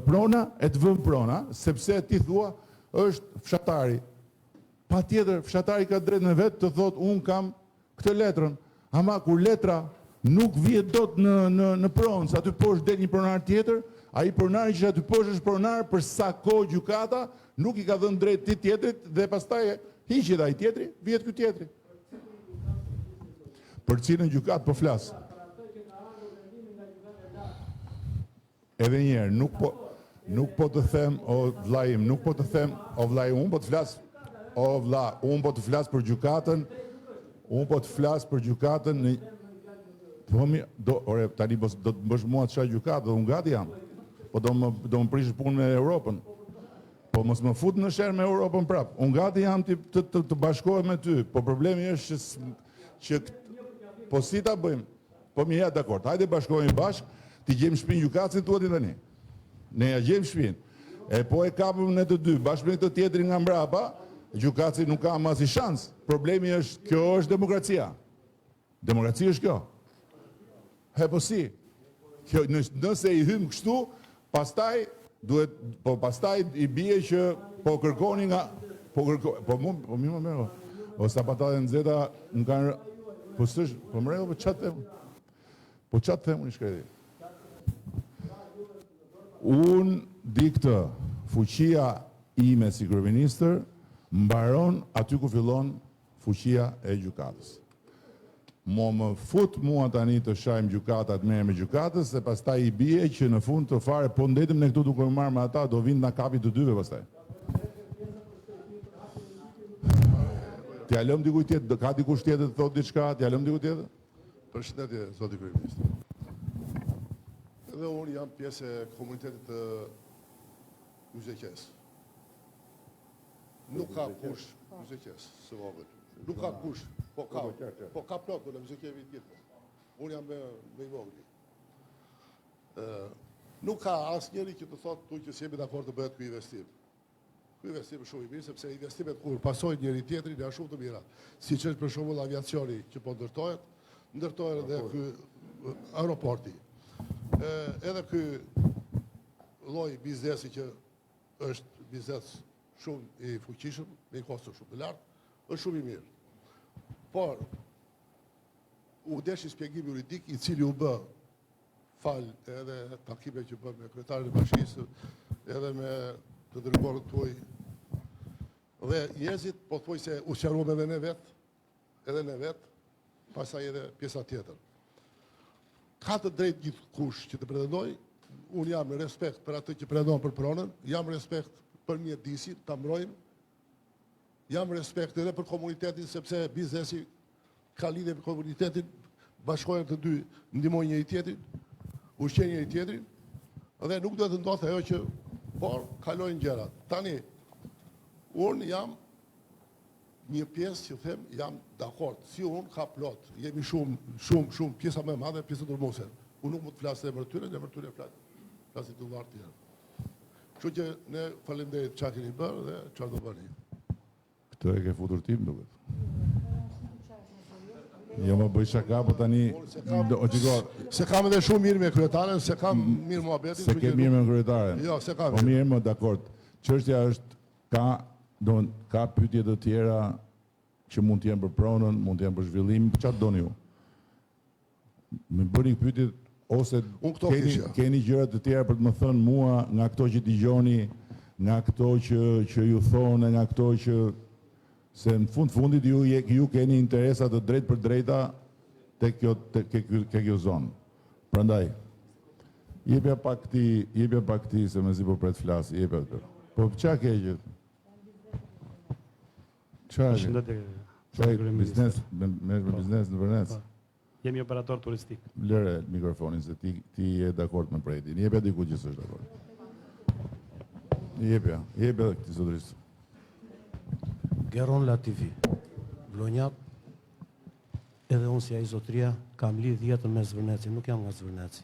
prona e të vëmë prona, sepse ti thua është fshatari. Patjetër fshatari ka drejt në vetë të thotë unë kam këtë letrën, ama kur letra nuk vihet dot në pronë, aty poshtë del një pronar tjetër. Ai pronari që aty poshtë është pronar për sa kohë gjykata nuk i ka dhënë drejt ti tjetrit dhe pastaj hiqet ai tjetri, vihet ky tjetri. Për cilën gjykatë po flas? Edhe një herë, nuk po të them o vllai im, nuk po të them o vllai, unë po të flas o vlla, unë po të flas për gjykatën. Unë po të flas për gjykatën në tani do të bësh mua çfarë gjykatë, dhe unë gati jam. Po do më prish punë me Europën. Po mos më fut në sherr me Europën prap. Unë gati jam të bashkohem me ty. Po problemi është që po si ta bëjmë? Po mirë, ja dakord. Hajde bashkohemi bashk, ti gjejmë shtëpinë gjykatës thua ti tani. Ne ja gjejmë shtëpinë. E po e kapëm ne të dy, bashkë me këtë tjetrin nga mbrapa, gjykatësi nuk ka asnjë shans. Problemi është, kjo është demokracia. Demokracia është kjo. Po si? Nëse i hym kështu, pastaj i bie që po kërkoni nga po mi më merr. O sapata dhe nxehta më kanë po më rrego çat them. Po çat them unë shkreti. Unë di këtë, fuqia ime si kryeministër mbaron aty ku fillon fuqia e gjykatës. Më fut mua tani të shajmë gjykatat, merrem me gjykatës, se pastaj i bie që në fund të fare, po ndetëm ne këtu duke marrë me ata, do vinë na kapi të dyve pastaj. T'ja lëm dikuj tjetër, ka dikush tjetër të thotë diçka, t'ja lëm dikuj tjetër? Përshëndetje, zoti kryeminist. Edhe unë jam pjesë e komunitetit të Yuzekes. Nuk ka kush Yuzekes, së vogël. Nuk ka kush, po ka plot, po në Yuzekeve i tjetër. Unë jam me i vogël. Nuk ka asnjëri që të thotë tu që s'jemi dakord të bëhet ky investim. Ky investim është shumë i mirë, sepse investimet kur pasojnë njëri tjetrin janë shumë të mira. Siç është për shembull aviacioni që po ndërtohet edhe ky aeroporti. Edhe ky lloj biznesi që është biznes shumë i fuqishëm, me kosto shumë të lartë, është shumë i mirë. Por u deshi shpjegim juridik i cili u bë fal edhe takime që bën me kryetarin e bashkisë, edhe me të dërguarët tuaj. Dhe njerëzit po thuaj se u sqaruam edhe ne vet, pastaj edhe pjesa tjetër. Ka të drejtë gjithkush që të pretendoj, unë jam respekt për atë që pretendon për pronën, jam respekt për mjedisin, ta mbrojmë, jam respekt edhe për komunitetin, sepse biznesi ka lidhje me komunitetin, bashkojnë të dy, ndihmojnë njëri tjetrin, ushqejnë njëri tjetrin, dhe nuk duhet të ndodhë ajo që por kalojnë gjërat. Tani, unë jam një pjesë që them, jam dakord. Si unë ka plot, jemi shumë pjesa më e madhe, pjesa turmuse. Unë nuk mund të flasë emër tyre flasin të vlarë tjerë. Kështu që ne faleminderit çka keni bërë dhe çfarë do bëni. Këtë e ke futur tim, duket. Jo më bëj shaka, po tani... Se kam edhe shumë mirë me kryetaren, se kam mirë muhabetin. Se ke mirë me kryetaren? Jo, se kam mirë. Po mirë më, dakord. Çështja është, ka pyetje të tjera që mund të jenë për pronën, mund të jenë për zhvillim, çfarë doni ju? Më bëni pyetje ose keni gjëra të tjera për të më thënë mua nga këto që dëgjoni, nga këto që ju thonë, nga këto që se në fundit ju keni interesa të drejt për drejta te kjo zonë. Prandaj, jepja pak ti se me zi po pret flasi, jepja të. Po qa ke që? Qa ke? Biznes në Vërnec? Jemi operator turistik. Lëre mikrofonin se ti je dakord me projektin. Jepja diku që s'është dakord. Jepja këti zotërisë. Geron Latifi, Vlonjat, edhe unë si a i zotëria, kam lidh jetën me Zvërneci, nuk jam nga Zvërneci.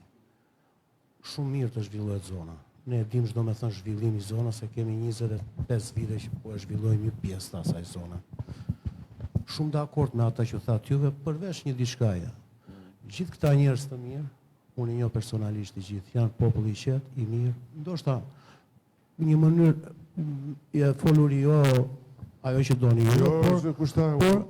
Shumë mirë të zhvillohet zona. Ne dim çdo me thënë zhvillimi zona, se kemi 25 vite që po e zhvillojmë një pjesë të asaj zona. Shumë dakord me ata që thatë juve, përveç një diçkaje. Gjithë këta njerëz të mirë, unë i njoh personalisht i gjithë, janë popull i qetë, i mirë, ndoshta një mënyrë e foluri jo ajo që doni ju,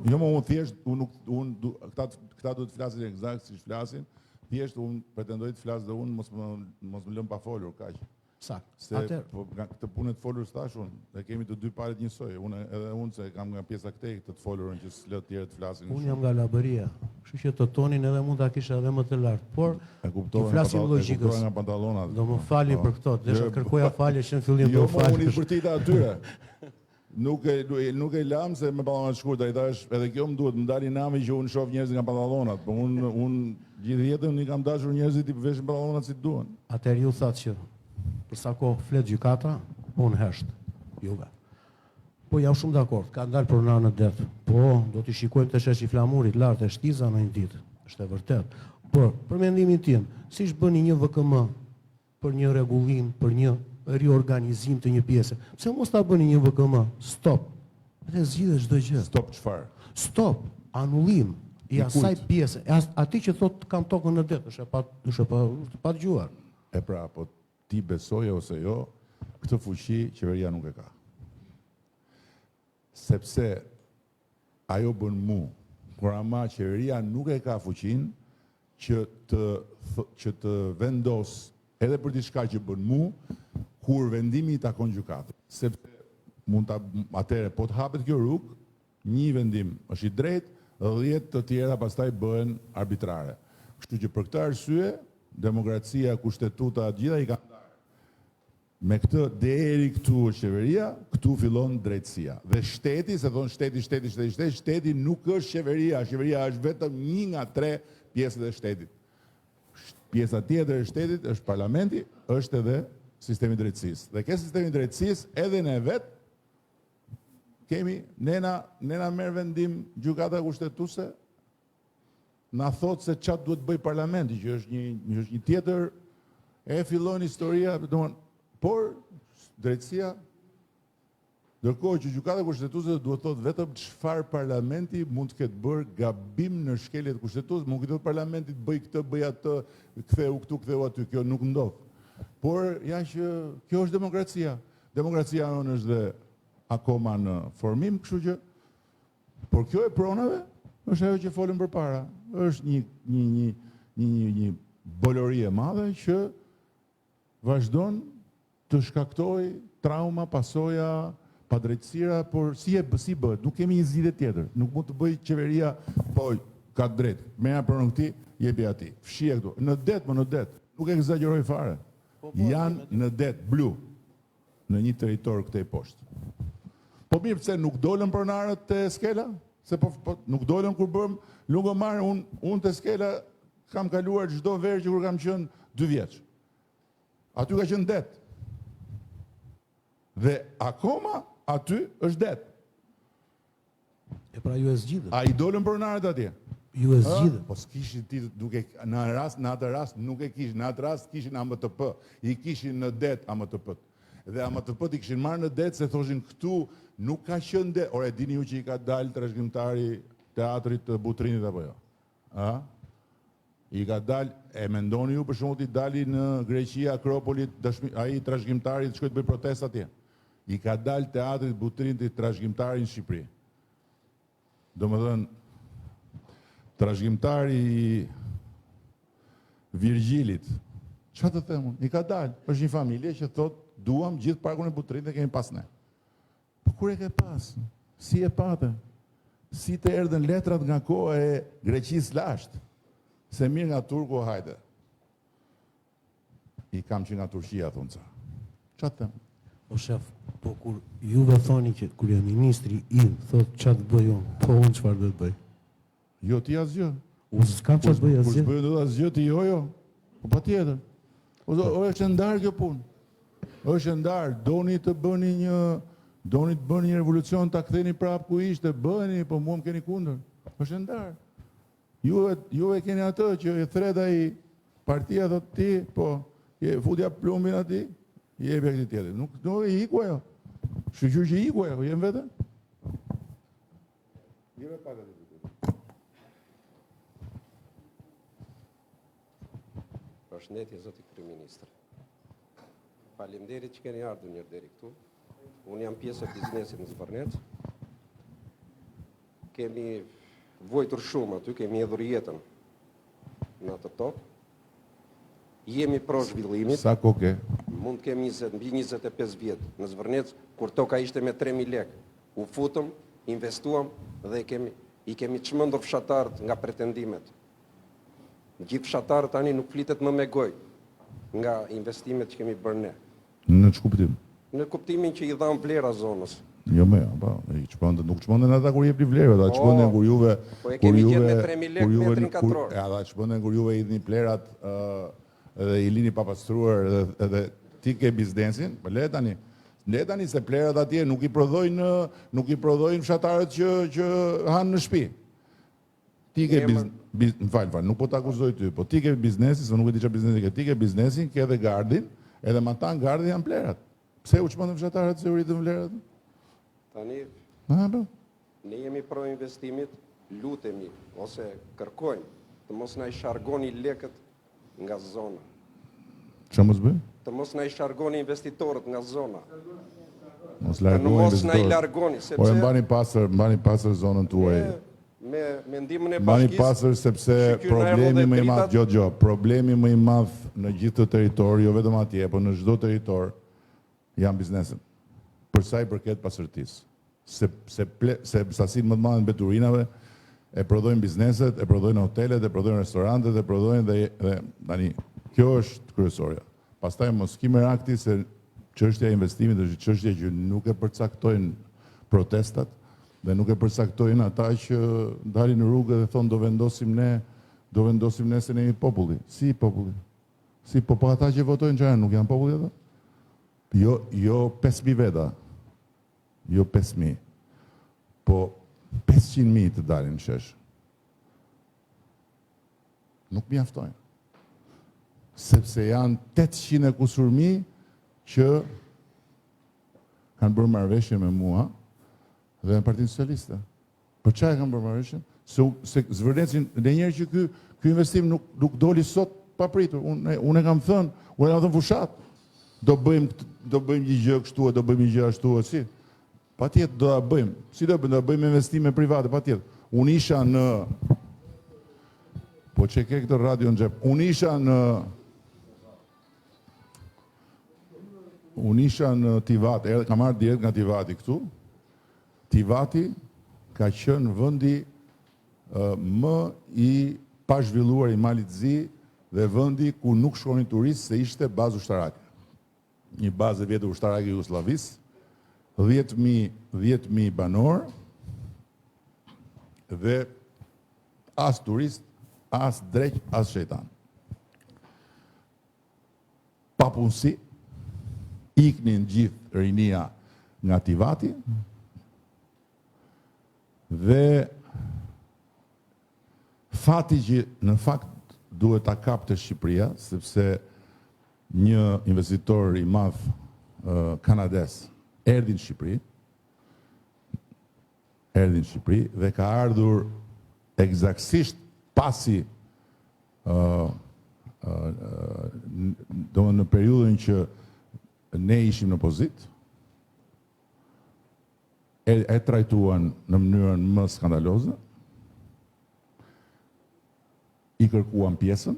jo më unë thjesht, këta duhet të flasin eksakt si flasin, thjesht unë pretendoj të flas dhe unë mos më lëm pa folur, kaq. Sakt. Se këtë punë të folur s'tash unë, dhe kemi të dy palet njësoj, edhe unë se kam nga pjesa këtej të folurën që s'lë të tjerë të flasin. Unë jam nga Labëria, kështu që të tonin edhe mund ta kisha edhe më të lartë, por të flasim logjikës. Do më falni për këto, desha kërkoja falje që në fillim do falë. Jo, unë i përtita atyre. Nuk e lam se me pantallonat shkurta, i thash edhe kjo më duhet, më dali nami që unë shoh njerëz nga pantallonat, po unë gjithë jetën i kam dashur njerëzit i veshin pantallonat si duan. Atëherë ju thatë që për sa kohë flet gjykata, unë hesht, juve. Po jam shumë dakord, ka ndalë pronar në det. Po, do t'i shikojmë të sheshi flamurit lartë e shtiza në një ditë, është e vërtet. Por, për mendimin tim, si bëni një VKM për një rregullim, për një riorganizim të një pjese. Pse mos ta bëni një VKM? Stop. Dhe zgjidhet çdo gjë. Stop çfarë? Stop. Anullim i asaj pjese. Ati që thot kam tokën në det, është pa dëgjuar. E pra, po ti besoje ose jo, këtë fuqi qeveria nuk e ka. Sepse ajo bën mu, kur ama qeveria nuk e ka fuqin që të vendos edhe për diçka që bën mu, kur vendimi i takon gjykatës. Sepse mund ta atëre po të hapet kjo rrugë, një vendim është i drejtë, 10 të tjera pastaj bëhen arbitrare. Kështu që për këtë arsye, demokracia, kushtetuta, gjitha i kanë ndarë. Me këtë deri këtu është qeveria, këtu fillon drejtësia. Dhe shteti, se thonë shteti nuk është qeveria, qeveria është vetëm 1 nga 3 pjesët e shtetit. Pjesa tjetër e shtetit është parlamenti, është edhe sistemi drejtësisë. Dhe ke sistemi drejtësisë edhe ne vetë kemi, nena merr vendim gjykata kushtetuese, na thot se çfarë duhet bëj parlamenti, që është një tjetër e fillon historia, por drejtësia, ndërkohë që gjykata kushtetuese duhet thot vetëm çfarë parlamenti mund të ketë bërë gabim në shkeljet kushtetuese, mund të parlamenti të bëj këtë, bëj atë, ktheu këtu, ktheu aty, kjo nuk ndodh. Por ja që kjo është demokracia. Demokracia jonë është dhe akoma në formim, kështu që, por kjo e pronave është ajo që folëm përpara. Është një bolori e madhe që vazhdon të shkaktoj trauma, pasoja, padrejtësira, por si bëhet, nuk kemi një zgjidhje tjetër. Nuk mund të bëj qeveria, po ka drejt, merja pronon këti, jepi ati. Fshije këtu. Në det, nuk e egzagjeroj fare. Janë në det, blu, në një territor këtej poshtë. Po mirë, pse nuk dolën pronarët të skela? Se nuk dolën kur bëm lungomar, unë të skela kam kaluar çdo verë që kur kam qenë 2 vjeç. Aty ka qenë det. Dhe akoma aty është det. E pra ju e zgjidhët. A i dolën pronarët atje? Ju e zgjidhët. Po s'kishin ti duke në atë rast nuk e kishin, në atë rast kishin AMTP, i kishin në det AMTP. Dhe AMTP-t i kishin marrë në det se thoshin këtu nuk ka qenë det. Ore, dini ju që i ka dalë trashëgimtari teatrit të Butrinit apo jo? I ka dalë, e mendoni ju për shembull i dali në Greqi, Akropolit, ai trashëgimtari të shkoi të bëj protestë atje. I ka dalë teatrit Butrinit trashëgimtari në Shqipëri. Domethënë, trashëgimtari i Virgjilit, çfarë të them unë? I ka dalë, është një familje që thotë duam gjithë parkun e Butrinit e kemi pas ne. Po kur e ke pas? Si e patë? Si të erdhen letrat nga koha e Greqisë lashtë? Se mirë nga Turku, hajde. I kam që nga Turqia, thonë ca. Qa të them? O shef, po kur juve thoni që kryeministri im thotë çfarë të bëj unë, po unë çfarë do të bëj? Jo, ti asgjë. Unë s'kam çfarë të bëj Kur asgjë. s'bëjë do asgjë ti jo. Po patjetër. O është ndarë kjo punë. Është ndarë, doni të bëni një revolucion, ta ktheni prapë ku ishte, bëni, po mua më keni kundër. Është ndarë. Ju e keni atë që e thret ai partia thotë ti, po futja plumbin aty, i jepi këtij tjetër. Nuk e iku ajo. Shqyqyr që iku ajo, jem vete? Jeme pak aty. Përshëndetje, zoti kryeministër. Faleminderit që keni ardhur njërë deri këtu. Unë jam pjesë e biznesit në Zvërnec. Kemi vojtur shumë aty, kemi hedhur jetën në atë tokë. Jemi pro zhvillimit. Sa koke? Mund kemi mbi 25 vjetë në Zvërnec, kur toka ishte me 3.000 lekë. U futëm, investuam dhe i kemi çmendur fshatarët nga pretendimet. Gjithë fshatarët tani nuk flitet më me gojë nga investimet që kemi bërë ne. Në ç'kuptim? Në kuptimin që i dhamë vlera zonës. Jo më, nuk çmenden ata kur jepni vlerë, ata çmenden kur juve po e kemi gjetë me 3.000 lekë metrin katror. Ata çmenden kur juve idhni plerat edhe i lini papastruar edhe ti ke biznesin, po le tani se plerat atje nuk i prodhojnë fshatarët që hanë në shtëpi. Ti ke nuk po të akuzoj ty, po ti ke biznesin, se nuk e di çfarë biznesi ke, ti ke biznesin, ke edhe gardin, edhe ma ta në gardin janë plerat. Pse u çmendën fshatarët se u rritën vlerat? Tani, ne jemi pro investimit, lutemi, ose kërkojmë, të mos na i shargoni lekët nga zona. Çfarë mos bëj? Të mos na i shargoni investitorët nga zona. Mos largoni investitorët. Mos na i largoni, sepse Ore mbani pasër zonën tuaj. me ndihmën e Mbani bashkisë. pasër sepse Ky na erdhën problemi dhe më i madh, dritat. problemi më i madh në gjithë të territor, jo vetëm atje, por në çdo territor janë bizneset. Për sa i përket pasërtisë. Se sasinë më të madhe të mbeturinave e prodhojnë bizneset, e prodhojnë hotelet, e prodhojnë restorantet, e prodhojnë dhe tani kjo është kryesorja. Pastaj mos ki merakti se çështja e investimit është çështje që nuk e përcaktojnë protestat dhe nuk e përcaktojnë ata që dalin në rrugë dhe thonë do vendosim ne se ne jemi populli. Si populli? Si po ata që votojnë që nuk janë populli ata? Jo 5.000 veta. Jo 5.000. Po 500.000 të dalin në shesh. Nuk mjaftojnë. Sepse janë 800 e kusur mijë që kanë bërë marrëveshje me mua dhe në Partinë Socialiste. Për çfarë kanë bërë marrëveshje? Se zvërnecin dhe njerë që ky investim nuk doli sot papritur. Unë e kam thënë, fushat. Do bëjmë një gjë kështu, do bëjmë një gjë ashtu, si? Patjetër do ta bëjmë. Si do bëjmë investime private, patjetër. Unë isha në po që ke këtë radio në xhep. Unë isha në Tivat, kam marrë direkt nga Tivati këtu. Tivati ka qenë vendi më i pazhvilluar i Malit të Zi dhe vendi ku nuk shkonin turistë se ishte bazë ushtarake. Një bazë e vjetër ushtarake Jugosllavisë, 10.000 banor dhe as turist, as dreq, as shejtan. Papunësi, iknin gjithë rinia nga Tivati dhe fati që në fakt duhet ta kapte Shqipëria, sepse një investitor i madh kanades erdhi në Shqipëri dhe ka ardhur eksaktësisht pasi në periudhën që ne ishim në pozitë, e trajtuan në mënyrën më skandaloze, i kërkuan pjesën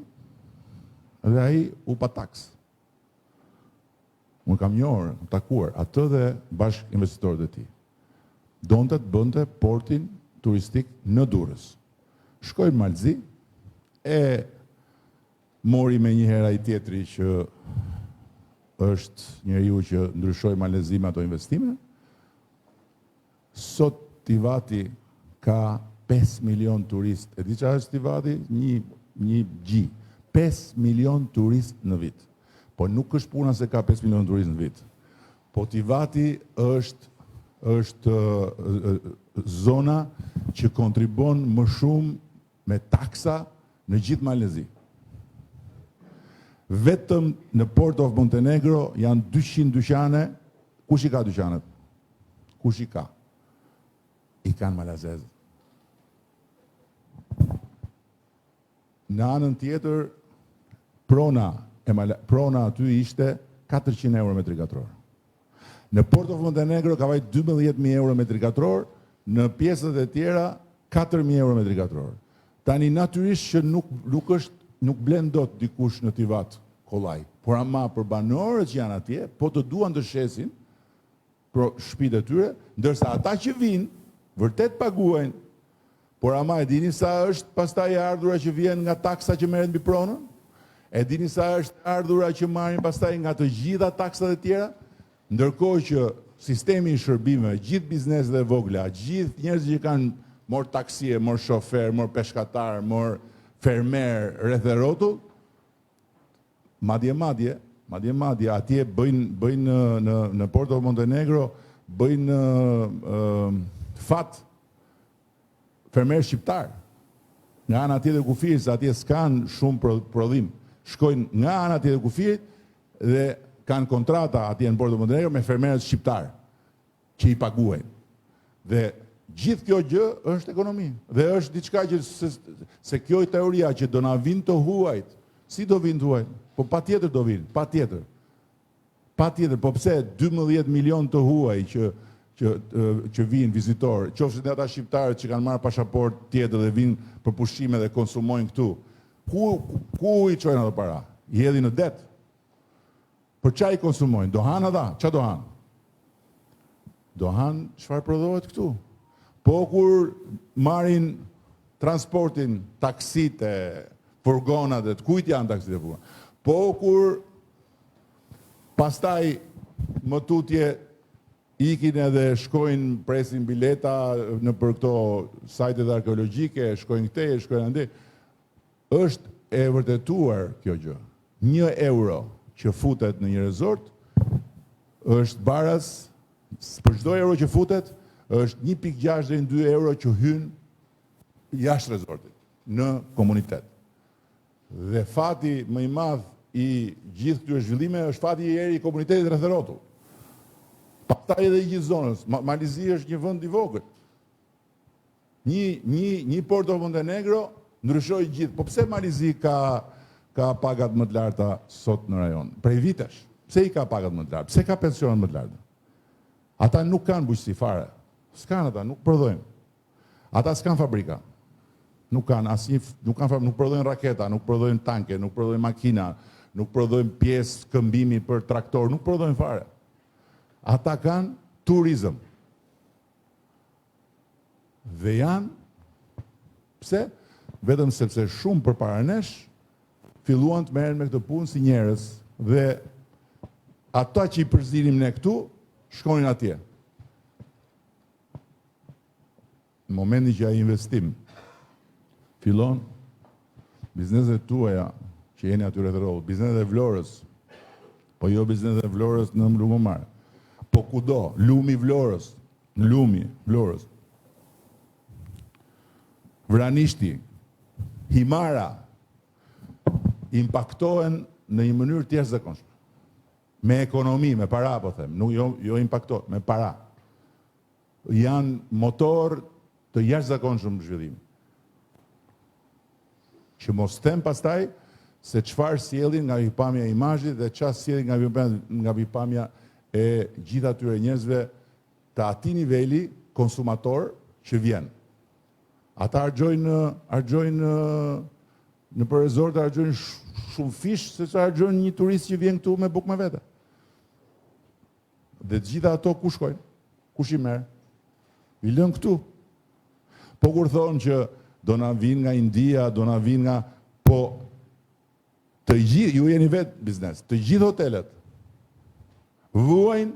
dhe ai u pa taks. Unë kam njohur, takuar atë dhe bashkë investitorët e tij. Donte të bënte portin turistik në Durrës. Shkoi në Malzi, e mori me një herë ai tjetri që është njeriu që ndryshoi malezime ato investime. Sot Tivati ka 5 milion turist. E di çfarë është Tivati? Një gji. 5 milion turist në vit. Po nuk është puna se ka 5 milion turist në vit. Po Tivati është zona që kontribon më shumë me taksa në gjithë Malezi. Vetëm në Port of Montenegro janë 200 dyqane. Kush i ka dyqanet? Kush i ka? I kanë malazezët. Në anën tjetër, prona aty ishte 400 euro metri katror. Në Port of Montenegro ka vajt 12.000 euro metri katror, në pjesët e tjera 4.000 euro metri katror. Tani natyrisht që nuk blen dot dikush në Tivat kollaj, por ama për banorët që janë atje, po të duan të shesin shtëpitë e tyre, ndërsa ata që vinë, vërtet paguajnë, por ama e dini sa është pastaj e ardhura që vjen nga taksa që merret mbi pronën? E dini sa është ardhura që marrin pastaj nga të gjitha taksat e tjera? Ndërkohë që sistemi i shërbimeve, gjithë bizneset e vogla, gjithë njerëzit që kanë morë taksie, morë shofer, morë peshkatar, morë fermer, rreth e rrotull, madje atje bëjnë në Port of Montenegro, bëjnë fat fermer shqiptar. Nga ana tjetër e kufirit, atje s'kan shumë prodhim. Shkojnë nga ana tjetër e kufirit dhe kanë kontrata atje në Port of Montenegro me fermerët shqiptar që i paguajnë. Dhe gjithë kjo gjë është ekonomi. Dhe është diçka që se kjo i teoria që do na vinë të huajt. Si do vinë të huajt? Po patjetër do vinë, patjetër. Po pse 12 milion të huaj që vinë vizitor, qofshin dhe ata shqiptarët që kanë marrë pasaport tjetër dhe vinë për pushime dhe konsumojnë këtu, ku i çojnë ato para? I hedhin në det. Për çfarë i konsumojnë? Do hanë ata? Çfarë do hanë? Do hanë çfarë prodhohet këtu. Po kur marrin transportin, taksitë, furgonat, të kujt janë taksitë e furgonat? Po kur pastaj më tutje ikin edhe shkojnë presin bileta në për këto sajtet arkeologjike, shkojnë këtej, shkojnë ande. Është e vërtetuar kjo gjë. 1 euro që futet në një resort është baras, për çdo euro që futet, është 1.6 deri në 2 euro që hyn jashtë resortit, në komunitet. Dhe fati më i madh i gjithë këtyre zhvillimeve është fati i komunitetit rreth rrotull. Pastaj edhe i gjithë zonës. Malizi është një vend i vogël. Një Porto Montenegro ndryshoi gjithë. Po pse Malizi ka pagat më të larta sot në rajon? Prej vitesh. Pse i ka pagat më të larta? Pse ka pensionet më të larta? Ata nuk kanë bujqësi fare. S'kan ata, nuk prodhojnë. Ata s'kan fabrika. Nuk kanë asnjë, nuk prodhojnë raketa, nuk prodhojnë tanke, nuk prodhojnë makina, nuk prodhojnë pjesë këmbimi për traktor, nuk prodhojnë fare. Ata kanë turizëm. Dhe janë, pse? Vetëm sepse shumë përpara nesh filluan të merren me këtë punë si njerëz dhe ata që i përzinim ne këtu shkonin atje. Në momentin që ai investim fillon, bizneset tuaja që jeni aty rreth rrotull, bizneset e Vlorës, po jo bizneset e Vlorës në Lugomar. Po kudo, lumi Vlorës, Vranishti, Himara, impaktohen në një mënyrë të jashtëzakonshme. Me ekonomi, me para, po them, nuk jo impaktohen, me para. Janë motor të jashtëzakonshëm zhvillim. Që mos them pastaj se çfarë sjellin nga pikpamja e imazhit dhe çfarë sjellin nga pikpamja e gjithë atyre njerëzve të atij niveli konsumator që vjen. Ata argjojnë në për rezort, argjojnë shumë fish se që argjojnë një turist që vjen këtu me bukë me vete. Dhe të gjitha ato ku shkojnë? Kush i merr? I lën këtu. Po kur thonë që do na vinë nga India, do na vinë nga... Po të gjithë, ju jeni vetë biznes, të gjithë hotelet vuajnë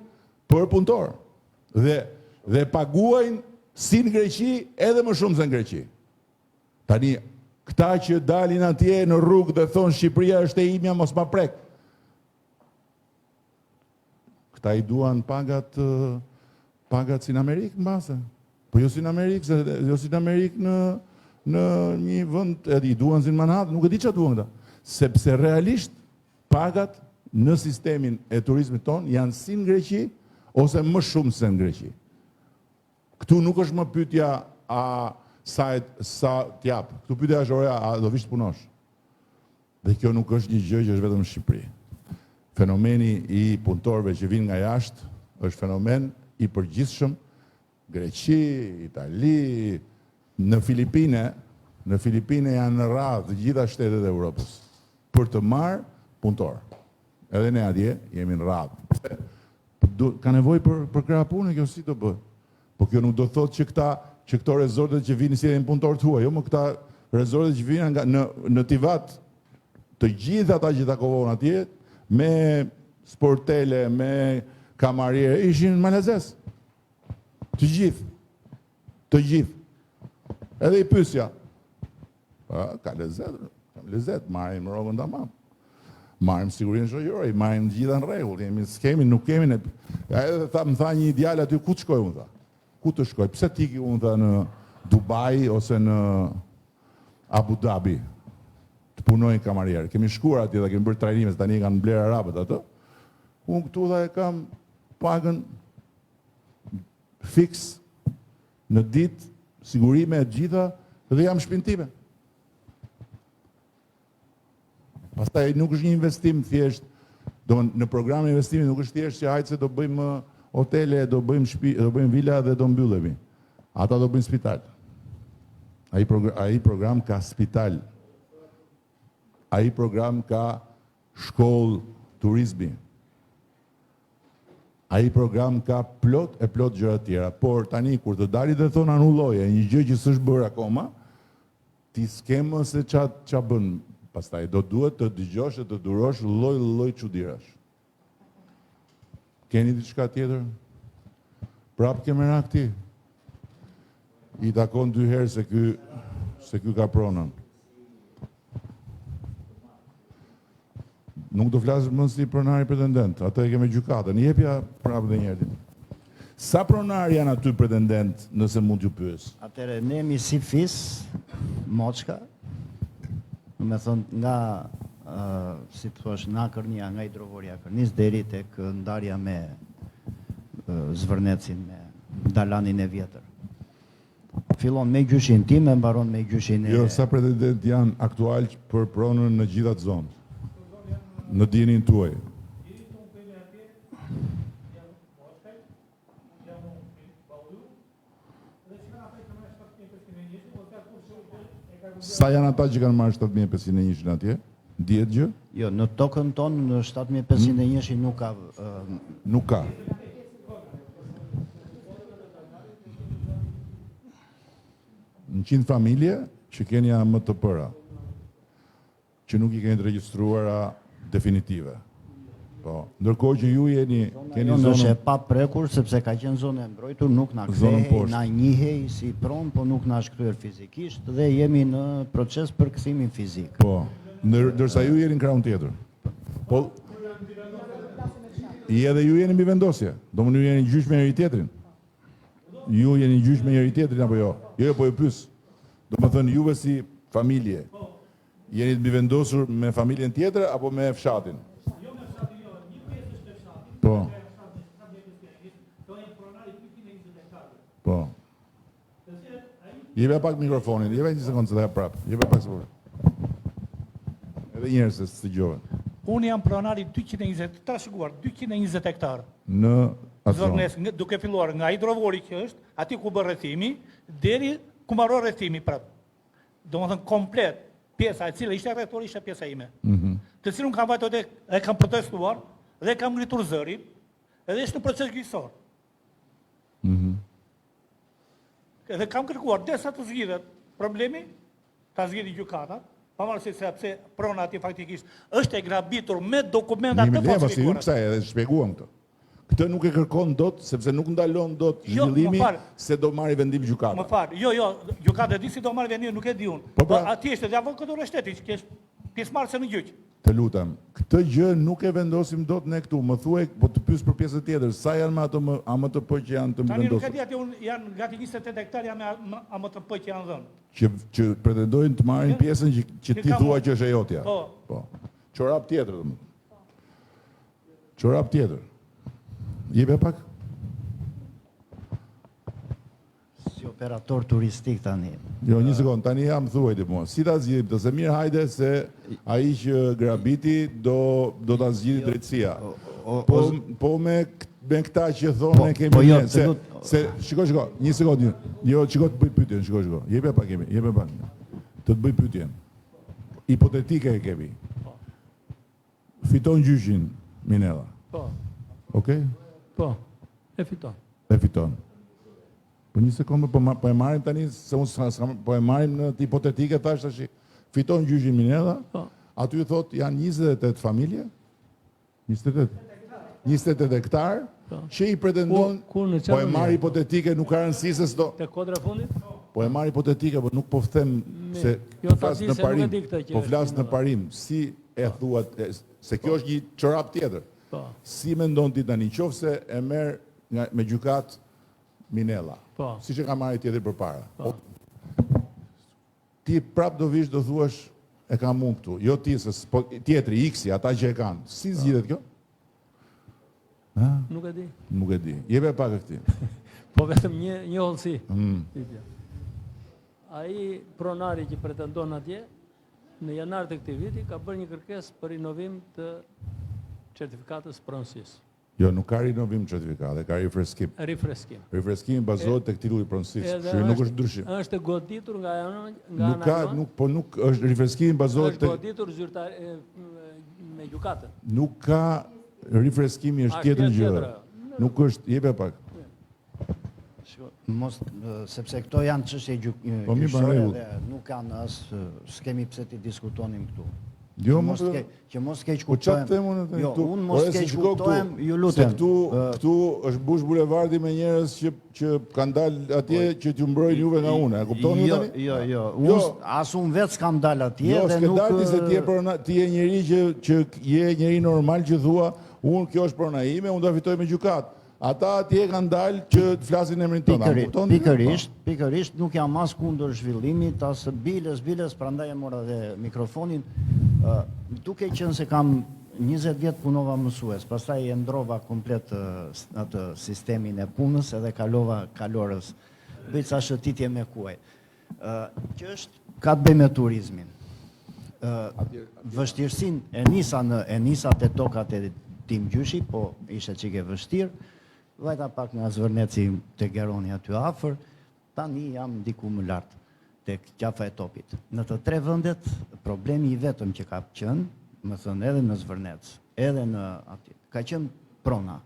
për punëtor dhe paguajnë si në Greqi edhe më shumë se në Greqi. Tani, këta që dalin atje në rrugë dhe thonë Shqipëria është e imja, mos ma prek. Këta i duan pagat si në Amerikë në base. Po jo si në Amerikë, në një vënd, i duan si në Manhattan, nuk e di që duan këta. Sepse realisht pagat në sistemin e turizmit ton janë si në Greqi ose më shumë se në Greqi. Këtu nuk është më pyetja sa t'jap. Këtu pyetja është ore a do vish të punosh. Dhe kjo nuk është një gjë që është vetëm në Shqipëri. Fenomeni i punëtorëve që vinë nga jashtë është fenomen i përgjithshëm. Greqi, Itali, në Filipine janë në radhë të gjitha shtetet e Europës për të marrë punëtor. Edhe ne atje jemi në radhë. Ka nevojë për krah pune, kjo si do bëhet. Po kjo nuk do thotë që këto rezortet që vinë si edhe në punëtor të huaj, jo më këta rezortet që vinë në Tivat, të gjithë ata që takovon atje, me sportele, me kamariere, ishin malazes. Të gjithë. Edhe i pyesja. Ka lezet, marrim rrogën tamam. Marrim sigurinë shoqërore, marrim gjitha në rregull, nuk kemi. Edhe më tha një djalë aty, ku të shkoj unë tha? Ku të shkoj? Pse tiki unë tha në Dubai ose në Abu Dhabi të punojnë kamarierë? Kemi shkuar aty dhe kemi bërë trajnime, se tani kanë blerë arabët atë. Unë këtu dhe kam pagën fix në ditë, sigurime e gjitha dhe jam shpintime. Pastaj nuk është një investim thjesht, në programin e investimit nuk është thjesht që hajtë se do bëjmë hotele, do bëjmë shtëpi, do bëjmë vila dhe do mbyllemi. Ata do bëjnë spital. Ai program ka spital. Ai program ka shkollë turizmi. Ai program ka plot gjëra të tjera, por tani kur të dali dhe thonë anulloje një gjë që s'është bërë akoma, ti s'kemë se ça bën pastaj. Do duhet të dëgjosh e të durosh lloj çuditërash. Keni diçka tjetër? Prap ke merak ti? I takon 2 herë se ky ka pronën. Nuk do flasë më si pronari pretendent, atë e keme gjykatën. Jepja prapë dhe njerëti. Sa pronari janë aty pretendent nëse mund t'ju pyes? Atëre, ne jemi si fis, moçka, me thonë nga, si të thosh, nga Kërnia, nga hidrovoria Kërnis, deri tek ndarja me Zvërnecin, me dalanin e vjetër. Fillon me gjyshin tim e mbaron me gjyshin e... Jo, sa pretendent janë aktual për pronën në gjithat zonë? Në dinin tuaj. Sa janë ata që kanë marrë 7501 atje? Dihet gjë? Jo, në tokën tonë në 7501 nuk ka... Nuk ka. Në 100 familje që keni AMTP-ra, që nuk i keni të regjistruara definitive. Po, ndërkohë që ju keni zonën është e zonën pa prekur sepse ka qenë zonë e mbrojtur, nuk na Zonën kthehej, poshtë. na njihej si pron, po nuk na është kthyer fizikisht dhe jemi në proces për kthimin fizik. Po, ndërsa ju jeni në krahun tjetër. Po, edhe ju jeni mbi vendosje. Domethënë ju jeni gjyq me njëri tjetrin. Ju jeni gjyq me njëri tjetrin apo jo? Jo, po ju pyes. Domethënë juve si familje jeni të mbi vendosur me familjen tjetër apo me fshatin? Po. Po. Jeve pak mikrofonin, jeve një sekundë se dhe prapë. Jeve pak së edhe njerë se së gjove. Unë jam pronari 220, të trashëguar, 220 hektarë. Në atë zonë. Zvërnes, duke filluar nga hidrovori që është, ati ku bërë rrethimi, deri ku mbaroi rrethimi prapë. Domethënë komplet, pjesa e cila ishte rrethori ishte pjesa ime. Të cilën kam vajtur e kam protestuar dhe kam ngritur zërin, edhe është në proces gjyqësor. Edhe kam kërkuar derisa të zgjidhet problemi, ta zgjidhë gjykata, pavarësisht se pse prona aty faktikisht është e grabitur me dokumenta të Pasi ju falsifikuara. kësa edhe shpjeguam këtë. Këtë nuk e kërkon dot, sepse nuk ndalon dot Jo, zhvillimi më fal. se do marri vendim Më gjykata. fal, jo, gjykata di si do marrë vendin, nuk e di unë. Po, pra- Aty është edhe avokatura e shtetit, që është pjesëmarrëse në gjyq. Të lutem, këtë gjë nuk e vendosim dot ne këtu. Më thuaj, po të pyes për pjesën tjetër, sa janë me ato AMTP që janë të Tani nuk e vendosur? di aty unë janë gati 28 hektarë janë me AMTP që janë dhënë. Që pretendojnë të marrin pjesën që ti kam thua unë. që është e jotja. Po. Po. Çorap tjetër domethënë. Çorap tjetër. Jebe pak? Si operator turistik tani. Jo, një sekond, tani jam thuajti mua. Si ta zgjidhim të se mirë hajde se ai që grabiti do ta zgjidhë drejtësia. Po me këta që thonë kemi po jo, ne, se shiko, një sekond, jo, shiko të bëj pyetjen, shiko. Jepja pak kemi, jepja pak. Të bëj pyetjen. Hipotetike e kemi. Fiton gjyshin Minella. Po, Okej? po, e fiton. E fiton. Po një sekundë, po e marrim tani, se unë po e marrim në hipotetike, thash tash, fiton gjyshin Minella, Po. aty thot janë 28 familje, 28 hektar, që i pretendon, Kur në po e çfarë marr hipotetike, nuk ka rëndësi se s'do, Te kodra fundit? po e marr hipotetike, po nuk po them se Jo, po ta flas di në se nuk e parim, di këtë që po është flas në Minella. parim, si e thuat, se kjo është një çorap tjetër. Po, Si mendon ti tani, qofse e merr me gjykat Minella, Po. siç e ka marrë tjetër përpara. Ti prap do vish do thuash e kam unë këtu, jo ti se po tjetri X-i, ata që e kanë. Si zgjidhet kjo? nuk e di. Nuk e di. Jep pak e këtij. Po vetëm një hollësi. Ai pronari që pretendon atje, në janar të këtij viti ka bërë një kërkesë për rinovim të certifikatës pronësisë. Jo, nuk ka rinovim certifikate, ka rifreskim. Rifreskim. Rifreskimi bazohet tek titulli pronësisë, Edhe kështu nuk është ndryshim. Është goditur nga Nuk ka, nuk është rifreskimi bazohet është goditur zyrtar me gjykatën. Nuk ka rifreskimi është tjetër gjë. Nuk është, jepja pak. Sepse këto janë çështje gjyqësore dhe nuk kanë s'kemi pse ti diskutonim këtu. Jo, që mos keq Po çfarë kuptojmë. them unë? Jo, unë mos keq kuptohem, ju lutem. Këtu është mbush bulevardi me njerëz që kanë dalë atje që t'ju mbrojnë juve nga unë. E kuptoni tani? Jo. As unë vetë s'kam dalë atje Jo, dhe s'ke nuk dalë se ti je njeri që je njeri normal që thua, unë kjo është prona ime, unë do fitoj me gjykat. Ata atje kanë dalë që të flasin emrin tonë. Pikërisht nuk jam as kundër zhvillimit, as biles, prandaj e mora dhe mikrofonin. Duke qenë se kam 20 vjet punova mësues, pastaj e ndrova komplet atë sistemin e punës edhe kalova kalorës. Bëj ca shëtitje me kuaj. Që ka të bëjë me turizmin. Vështirësinë e nisa te tokat e Tim Gjyshi, po ishte çike vështirë. Vajta pak nga Zvërneci te Geroni aty afër, tani jam diku më lart tek qafa e topit. Në të tre vendet problemi I vetëm që ka qenë, më thënë edhe në Zvërnec, edhe në aty, ka qenë prona.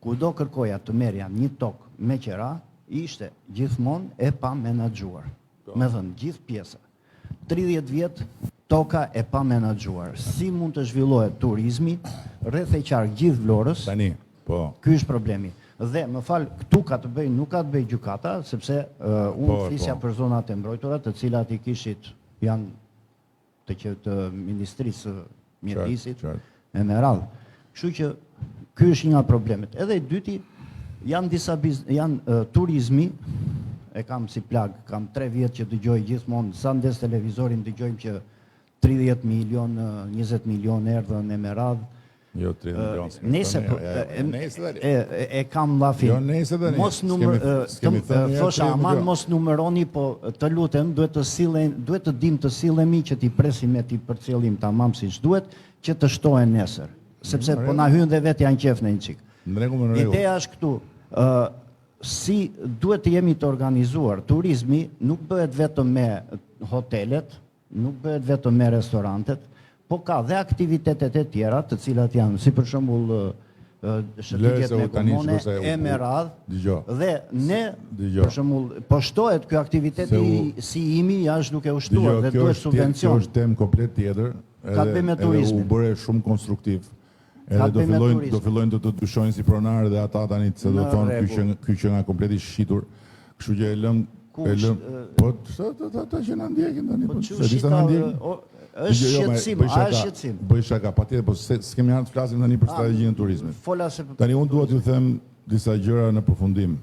Kudo kërkoja të merja një tokë me qera, ishte gjithmonë e pa menaxhuar. Me thënë gjithë pjesa. 30 vjet toka e pa menaxhuar. Si mund të zhvillohet turizmi rreth e qark gjithë Vlorës? Tani, po. Ky është problemi. Dhe më fal, këtu ka të bëjë, nuk ka të bëjë gjykata, sepse unë flisja për zonat e mbrojtura, të cilat I kishit janë të Ministrisë Mjedisit e me radhë. Kështu që ky është një nga problemet. Edhe I dyti janë turizmi, e kam si plag, kam 3 vjet që dëgjoj gjithmonë, sa ndes televizorin dëgjojmë që 30 milion, 20 milion erdhën e me radhë. Jo, 30 milion. Nese e kam lafin. Jo, nese dhe mos thosha, aman mos numeroni, po të lutem, duhet të dim të sillemi që t'i presim me t'i përcjellim tamam siç duhet, që të shtohen nesër. Sepse po na hyn dhe vetë janë qef në një çik. Ideja është këtu. Si duhet të jemi të organizuar. Turizmi nuk bëhet vetëm me hotelet, nuk bëhet vetëm me restorantet, po ka dhe aktivitetet e tjera të cilat janë, si për shembull shëtitjet me komune, e me radhë, dhe ne, për shembull, po shtohet ky aktiviteti si imi jashtë duke u shtuar dhe duhet subvencion. Kjo është temë komplet tjetër, edhe u bëre shumë konstruktiv. Edhe do fillojnë të dyshojnë si pronarë dhe ata tani se do thonë ky që nga kompleti shqitur, kështu që e lëm, po ata që na ndjekin tani, po se disa na ndjekin. Është shqetësim, Bëj shaka, patjetër, po s'kemi ardhur të flasim tani për strategjinë e turizmit. Tani unë dua t'ju them disa gjëra në përfundim,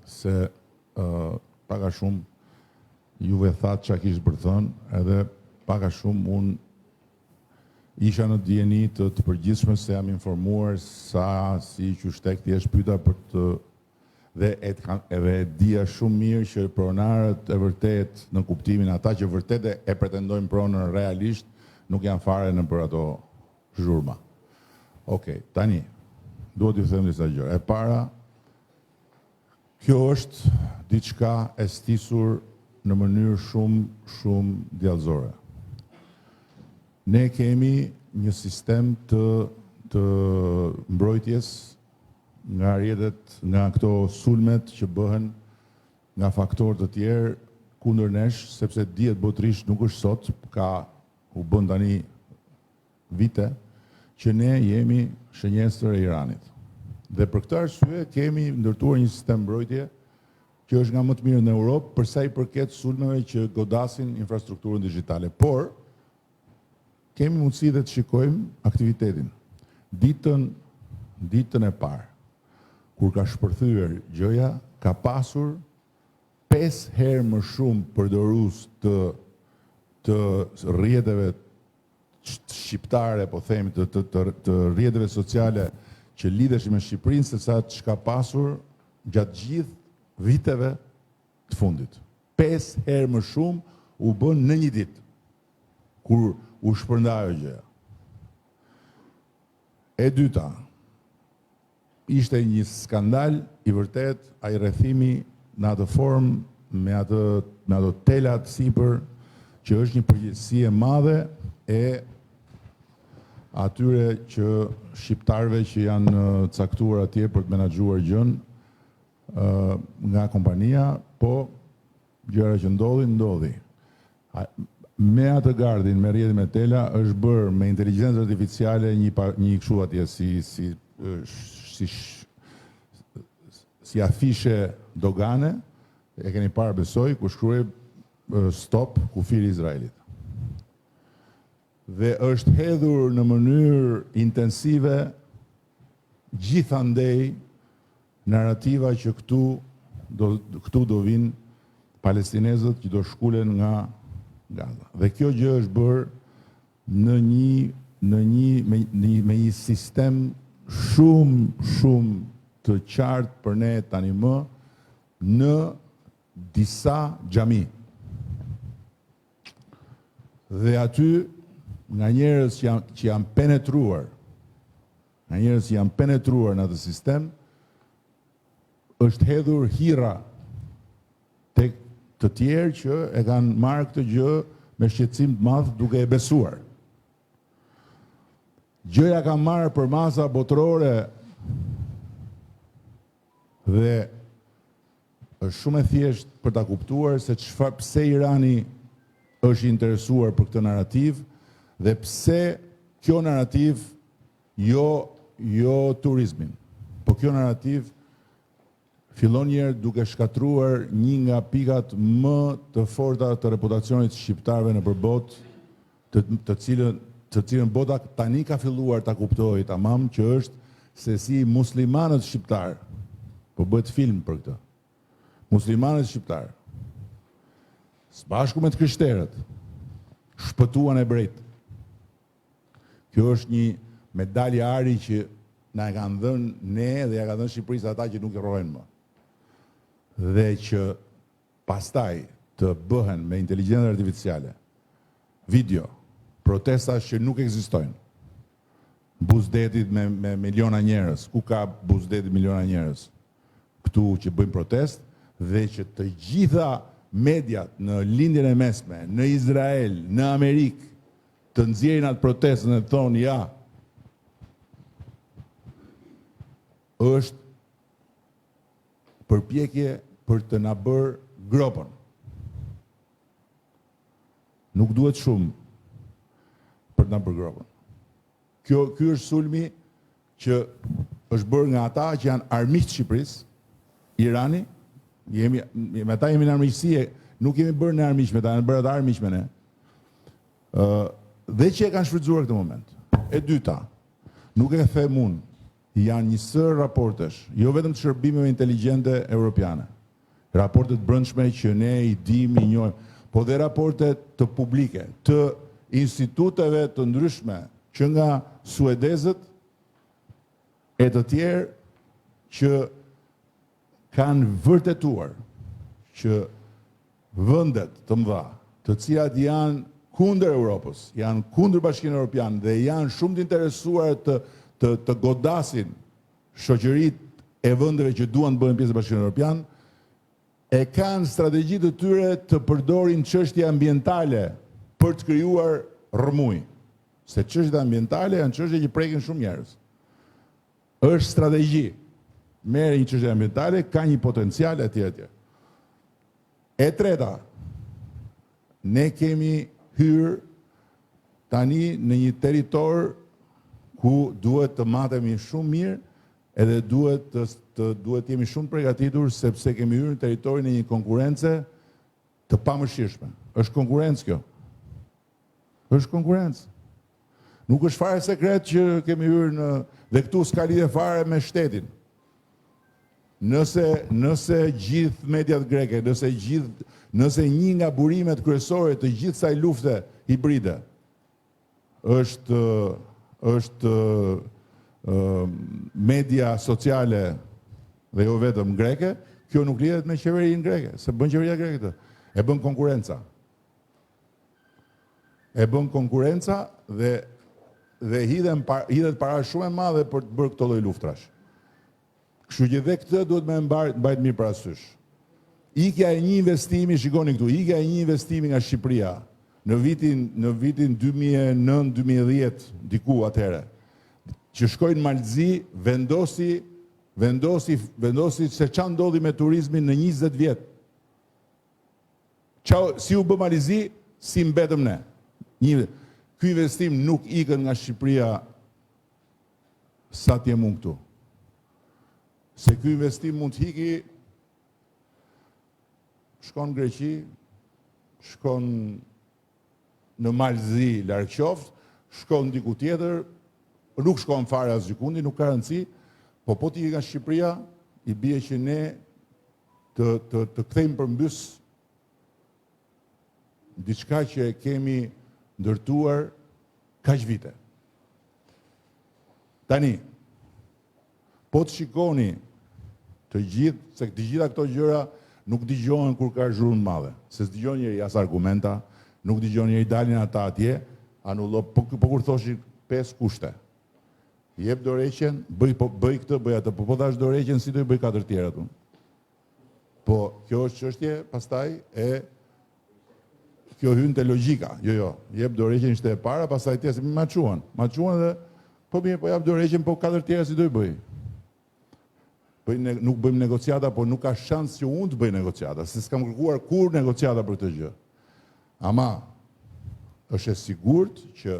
se pak a shumë juve thatë çka kishit për të thënë, edhe pak a shumë unë isha në dijeni të përgjithshme se jam informuar sa si qyshtek thjesht pyeta për të dhe edhe dia shumë mirë që pronarët e vërtet në kuptimin ata që vërtet e pretendojnë pronën realisht nuk janë fare në për ato zhurma. Okej, tani, duhet t'ju them disa gjëra. E para, kjo është diçka e stisur në mënyrë shumë djallëzore. Ne kemi një sistem të mbrojtjes nga rrjetet, nga këto sulmet që bëhen nga faktorë të tjerë kundër nesh, sepse dihet botërisht nuk është sot, u bën tani vite, që ne jemi shënjestër e Iranit. Dhe për këtë arsye kemi ndërtuar një sistem mbrojtje që është nga më të mirë në Europë për sa I përket sulmeve që godasin infrastrukturën digjitale. Por kemi mundësi dhe të shikojmë aktivitetin. Ditën e parë, kur ka shpërthyer gjëja, ka pasur 5 herë më shumë përdorues të rrjeteve shqiptare, po themi, të rrjeteve sociale që lidheshin me Shqipërinë, se sa çka pasur gjatë gjithë viteve të fundit. 5 herë më shumë u bën në një ditë, kur u shpërndai gjëja. E dyta, ishte një skandal i vërtet, ai rrethimi në atë formë, me ato telat sipër, që është një përgjegjësi e madhe e atyre që shqiptarëve që janë caktuar atje për të menaxhuar gjën nga kompania, po gjëra që ndodhi. Me atë gardin, me rrjetin me tela, është bërë me inteligjencë artificiale një kështu atje si afishe dogane, e keni parë besoj, ku shkruaj stop kufiri Izraelit. Dhe është hedhur në mënyrë intensive gjithandej narrativa që këtu do vinë palestinezët që do shkulen nga Gaza. Dhe kjo gjë është bërë me një sistem shumë të qartë për ne tani më në disa xhami. Dhe aty nga njerëz që janë penetruar, në atë sistem, është hedhur hira tek të tjerë që e kanë marrë këtë gjë me shqetësim të madh duke e besuar. Gjëja ka marrë për masa botërore dhe është shumë e thjeshtë për ta kuptuar se pse Irani është interesuar për këtë narrativ dhe pse kjo narrativ jo turizmin, po kjo narrativ fillon njerë duke shkatruar një nga pikat më të forta të reputacionit shqiptarëve në përbot, të cilën bota tani ka filluar ta kuptojë tamam, që është se si muslimanët shqiptarë, po bëhet film për këtë, muslimanët shqiptarë, së bashku me të krishterët, shpëtuan ebrejt. Kjo është një medalje ari që na e kanë dhënë ne dhe ja ka dhënë Shqipërisë ata që nuk e rrohen më. Dhe që pastaj të bëhen me inteligjencë artificiale video, protesta që nuk ekzistojnë. Buzdetit me miliona njerëz, ku ka Buzdetit miliona njerëz? Këtu që bëjnë protest dhe që të gjitha mediat në lindjen e mesme, në Izrael, në Amerikë, të nxjerrin atë protestën e thonë ja, është përpjekje për të na bërë gropën. Nuk duhet shumë për të na bërë gropën. Ky është sulmi që është bërë nga ata që janë armiqtë Shqipërisë, Irani, me ata jemi në armiqësi, nuk jemi bërë në armiq me ta, janë bërë ata armiq me ne. Dhe që e kanë shfrytzuar këtë moment. E dyta, nuk e them unë, janë një sër raportesh, jo vetëm të shërbimeve inteligjente europiane, raportet brendshme që ne i dim, i njohim, po dhe raportet të publike, të instituteve të ndryshme, që nga suedezët e të tjerë që kanë vërtetuar që vendet të mëdha, të cilat janë kundër Europës, janë kundër Bashkinë Evropiane dhe janë shumë të interesuar të godasin shoqëritë e vendeve që duan të bëhen pjesë e Bashkimit Evropian, e kanë strategjitë të tyre të përdorin çështje ambientale për të krijuar rrëmuj. Se çështjet ambientale janë çështje që prekin shumë njerëz. Është strategji. Merë një çështje ambientale, ka një potencial etj. E treta, ne kemi hyrë tani në një territor ku duhet të matemi shumë mirë edhe duhet jemi shumë përgatitur sepse kemi hyrë në territorin e një konkurrence të pamëshirshme. Është konkurrencë kjo. Është konkurrencë. Nuk është fare sekret që kemi hyrë dhe këtu s'ka lidhje fare me shtetin. Nëse gjithë mediat greke, nëse një nga burimet kryesore të gjithë kësaj lufte hibride është media sociale dhe jo vetëm greke, kjo nuk lidhet me qeverinë greke, se bën qeveria greke këtë. E bën konkurenca. dhe hidhet para shumë e madhe për të bërë këto lloj luftrash. Kështu që dhe këtë duhet me mbajt mirë parasysh. Ikja e një investimi, shikoni këtu, ikja e një investimi nga Shqipëria në vitin 2009-2010, diku atëherë, që shkojnë Malzi, vendosi se ç'a ndodhi me turizmin në 20 vjet. Si u bë Malzi, si mbetëm ne. Ky investim nuk ikën nga Shqipëria sa t'jem unë këtu. Se ky investim mund t'hiki, shkon në Greqi, shkon në Malzi larg qoftë, shkon diku tjetër, nuk shkon fare as gjikundi, nuk ka rëndësi, po t'iki nga Shqipëria, i bie që ne të kthejmë përmbys diçka që kemi ndërtuar kaq vite. Tani, po të shikoni të gjitha këto gjëra nuk dëgjohen kur ka zhurmë madhe, se s'dëgjon njëri as argumenta, nuk dëgjon njëri dalin ata atje, anullo, po kur thoshin 5 kushte. Jep dorëheqjen, bëj këtë, bëj atë, po dash dorëheqjen si do i bëj 4 tjerat unë. Po kjo është çështje pastaj kjo hyn te logjika. Jo, jep dorëheqjen ishte e para, pastaj tjetër ma çuan dhe po mirë, po jap dorëheqjen, po 4 tjera si do i bëj. Nuk bëjmë negociata, po nuk ka shans që unë të bëj negociata, se s'kam kërkuar kur negociata për këtë gjë. Ama, është e sigurt që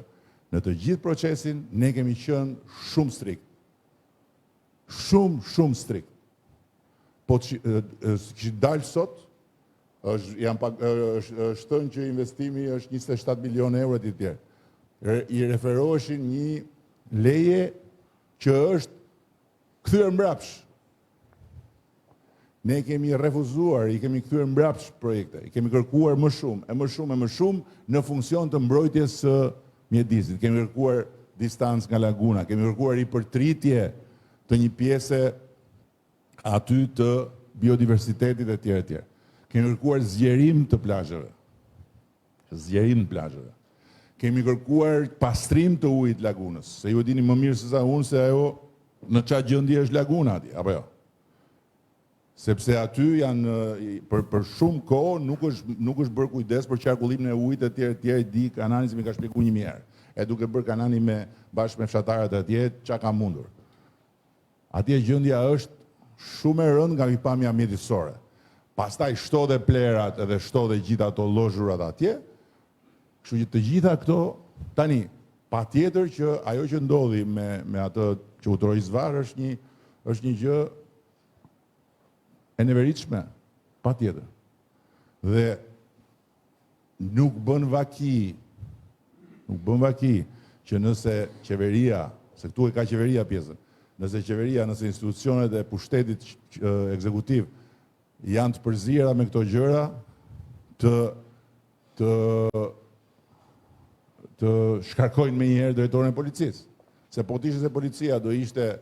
në të gjithë procesin ne kemi qenë shumë strikt. Shumë strikt. Po që dalë sot, është thënë që investimi është 27 milion euro e tjerë. I referoheshin një leje që është kthyer mbrapsh. Ne kemi refuzuar, i kemi kthyer mbrapsh projekte, i kemi kërkuar më shumë në funksion të mbrojtjes së mjedisit. Kemi kërkuar distancë nga laguna, kemi kërkuar ripërtritje të një pjese aty të biodiversitetit e tjerë. Kemi kërkuar zgjerim të plazheve. Kemi kërkuar pastrim të ujit lagunës, se ju dini më mirë se sa unë se ajo në çfarë gjendje është laguna atje, apo jo? Sepse aty janë për shumë kohë nuk është bërë kujdes për qarkullimin e ujit e tjerë, di Kanani si më ka shpjeguar një herë. E duke bërë Kanani bashkë me fshatarët atje, çka ka mundur. Atje gjendja është shumë e rëndë nga pikpamja mjedisore. Pastaj shto dhe plerat edhe shto dhe gjitha ato lozhurat atje, kështu që të gjitha këto, tani, patjetër që ajo që ndodhi me atë që u troi zvarr është një gjë e neveritshme, patjetër. Dhe nuk bën vaki që nëse qeveria, se këtu e ka qeveria pjesën, nëse institucionet e pushtetit ekzekutiv janë të përzira me këto gjëra, të shkarkojnë me njëherë drejtorin e policisë. Se po t'ishte se policia do ishte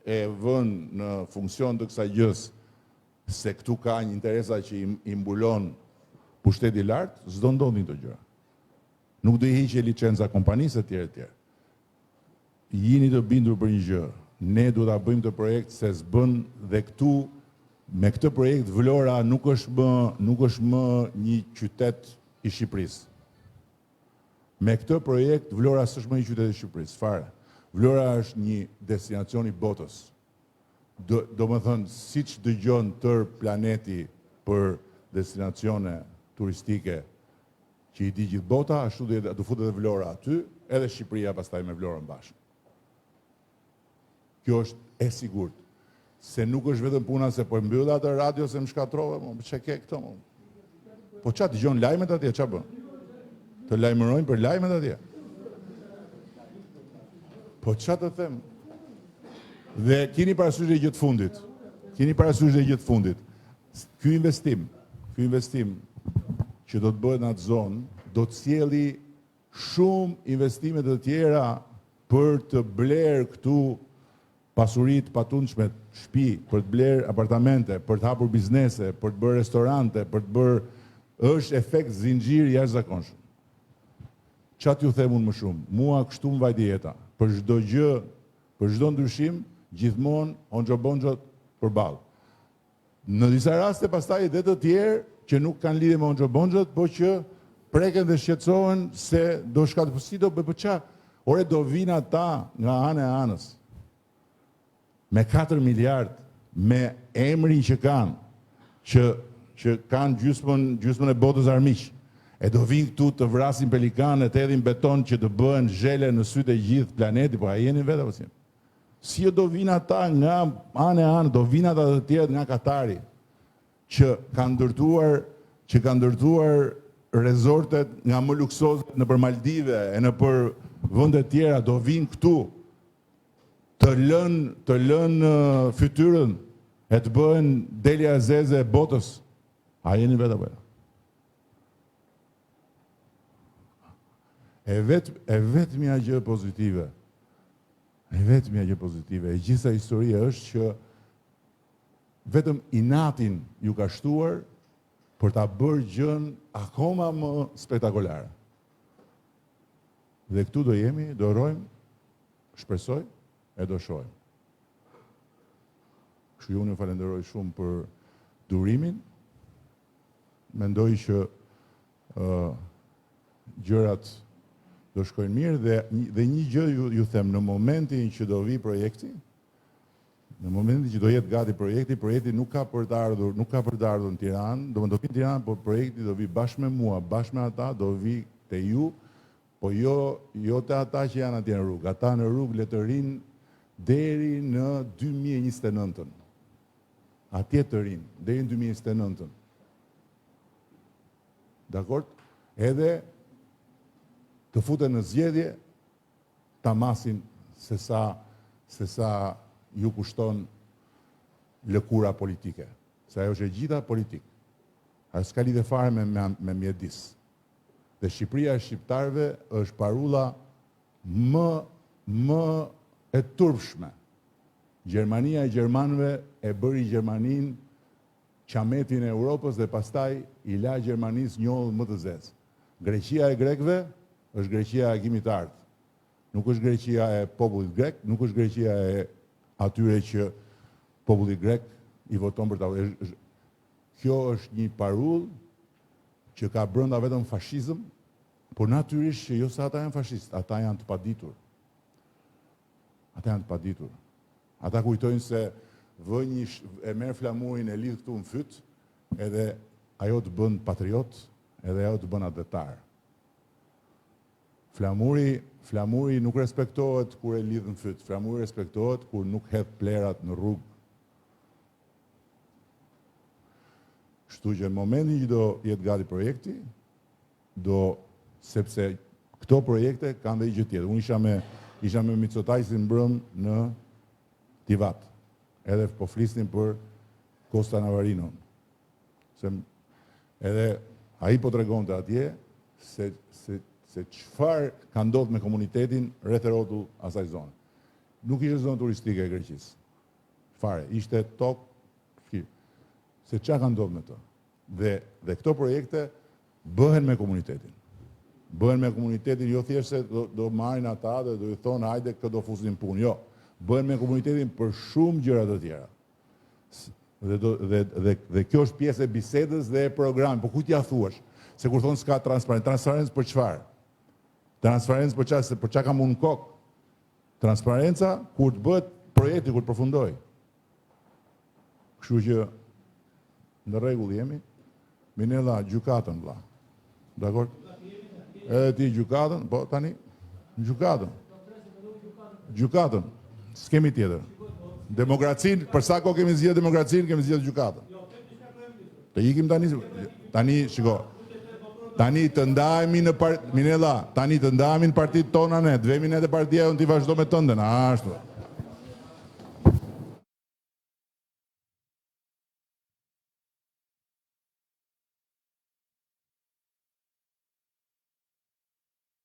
e vënë në funksion të kësaj gjës, se këtu ka një interesa që i mbulon pushteti lartë, s'do ndodhin këto gjëra. Nuk do i hiqe licenca kompanisë e tjerë. Jini të bindur për një gjë. Ne duhet ta bëjmë të projekt se s'bën dhe këtu me këtë projekt Vlora nuk është më një qytet i Shqipërisë. Me këtë projekt Vlora s'është më një qytet i Shqipërisë, fare. Vlora është një destinacion i botës. Do më thënë, si që dëgjon tër planeti për destinacione turistike që i di gjithë bota, ashtu do futet edhe Vlora aty, edhe Shqipëria pastaj me Vlorën bashkë. Kjo është e sigurt. Se nuk është vetëm puna se po mbyll atë radio se më shkatrove, çe ke këto? Po ç'a dëgjon lajmet atje, ç'a bën? Të lajmërojnë për lajmet atje. Po ç'a të them? Dhe keni parasysh dhe gjë të fundit. Ky investim që do të bëhet në atë zonë, do të sjellë shumë investime të tjera për të blerë këtu pasurit patundshme, shtëpi, për të blerë apartamente, për të hapur biznese, për të bërë restorante, për të bërë, është efekt zinxhir jashtëzakonshëm. Çfarë t'ju them unë më shumë? Mua kështu më vajti jeta. Për çdo gjë, për çdo ndryshim, gjithmonë Hoxha Bonxha përballë. Në disa raste pastaj edhe të tjerë që nuk kanë lidhje me onxhobonxhët, po që preken dhe shqetësohen se do shkatë si do BPÇ. Ore do vinë ata nga anë e anës me 4 miliard, me emrin që kanë, që kanë gjysmën e botës armiq. E do vinë këtu të vrasin pelikanë, të hedhin beton që të bëhen zhele në sytë e gjithë planeti, po a jeni vetë apo si? Si do vinë ata nga anë e anë, do vinë ata të tjerë nga Katari, që kanë ndërtuar rezortet nga më luksoze në për Maldive e në për vëndet tjera, do vinë këtu të lënë fytyrën e të bëhen delja e zeze e botës. A jeni vetë apo? E vetmja gjë pozitive, e gjitha historia është që vetëm inatin ju ka shtuar për ta bërë gjën akoma më spektakolare. Dhe këtu do jemi, do rojmë, shpresoj, e do shojmë. Kështu unë ju falenderoj shumë për durimin. Mendoj që gjërat do shkojnë mirë dhe një gjë ju them, në momentin që do vi projekti, në momentin që do jetë gati projekti nuk ka për të ardhur në Tiranë, do vi në Tiranë, por projekti do vi bashkë me mua, bashkë me ata, do vi te ju, po jo te ata që janë atje në rrugë. Ata në rrugë le të rinë deri në 2029-ën. Atje të rinë, deri në 2029-ën. Dakord? Edhe të futen në zgjedhje, ta masin se sa ju kushton lëkura politike. Se ajo është e gjitha politik. Ajo s'ka lidhje fare me mjedis. Dhe Shqipëria e shqiptarëve është parulla më e turpshme. Gjermania e gjermanëve e bëri Gjermaninë qametin e Europës dhe pastaj i la Gjermanisë njollën më të zezë. Greqia e grekëve është Greqia e Agimit të Ardh. Nuk është Greqia e popullit grek, nuk është Greqia e atyre që populli grek i voton për ta. Kjo është një parull që ka brenda vetëm fashizëm, por natyrisht që jo se ata janë fashistë, ata janë të paditur. Ata kujtojnë se e merr flamurin e lidh këtu në fyt, edhe ajo të bën patriot, edhe ajo të bën adeptar. Flamuri nuk respektohet kur e lidh në fyt, flamuri respektohet kur nuk hedh plerat në rrugë. Kështu që në momentin që do jetë gati projekti, sepse këto projekte kanë dhe i gjë tjetër. Unë isha me Mitsotakis mbrëm në Tivat, edhe po flisnin për Kosta Navarinon. Edhe ai po tregonte atje se çfarë ka ndodhur me komunitetin rreth e rrotull asaj zone. Nuk ishte zonë turistike e Greqisë. Fare, ishte tokë. Se çfarë ka ndodhur me to? Dhe këto projekte bëhen me komunitetin. Bëhen me komunitetin, jo thjesht se do marrin ata dhe do i thonë hajde këtë do fusin punë. Jo, bëhen me komunitetin për shumë gjëra të tjera. Dhe kjo është pjesë e bisedës dhe e programit. Po kujt ja thuash? Se kur thonë s'ka transparencë për çfarë? Transparencë për çfarë? Për çka kam unë kokë? Transparenca kur të bëhet projekti, kur të përfundoj. Kështu që në rregull jemi. Minella, gjykatën vlla. Dakor? Edhe ti gjykatën, po tani gjykatën. S'kemi tjetër. Demokracinë, për sa kohë kemi zgjedhur demokracinë, kemi zgjedhur gjykatën. Të ikim tani shiko. Tani të ndahemi në Minella, tani të ndahemi në partitë tona ne, të vemi ne te partia unë ti vazhdo me tënden, ashtu.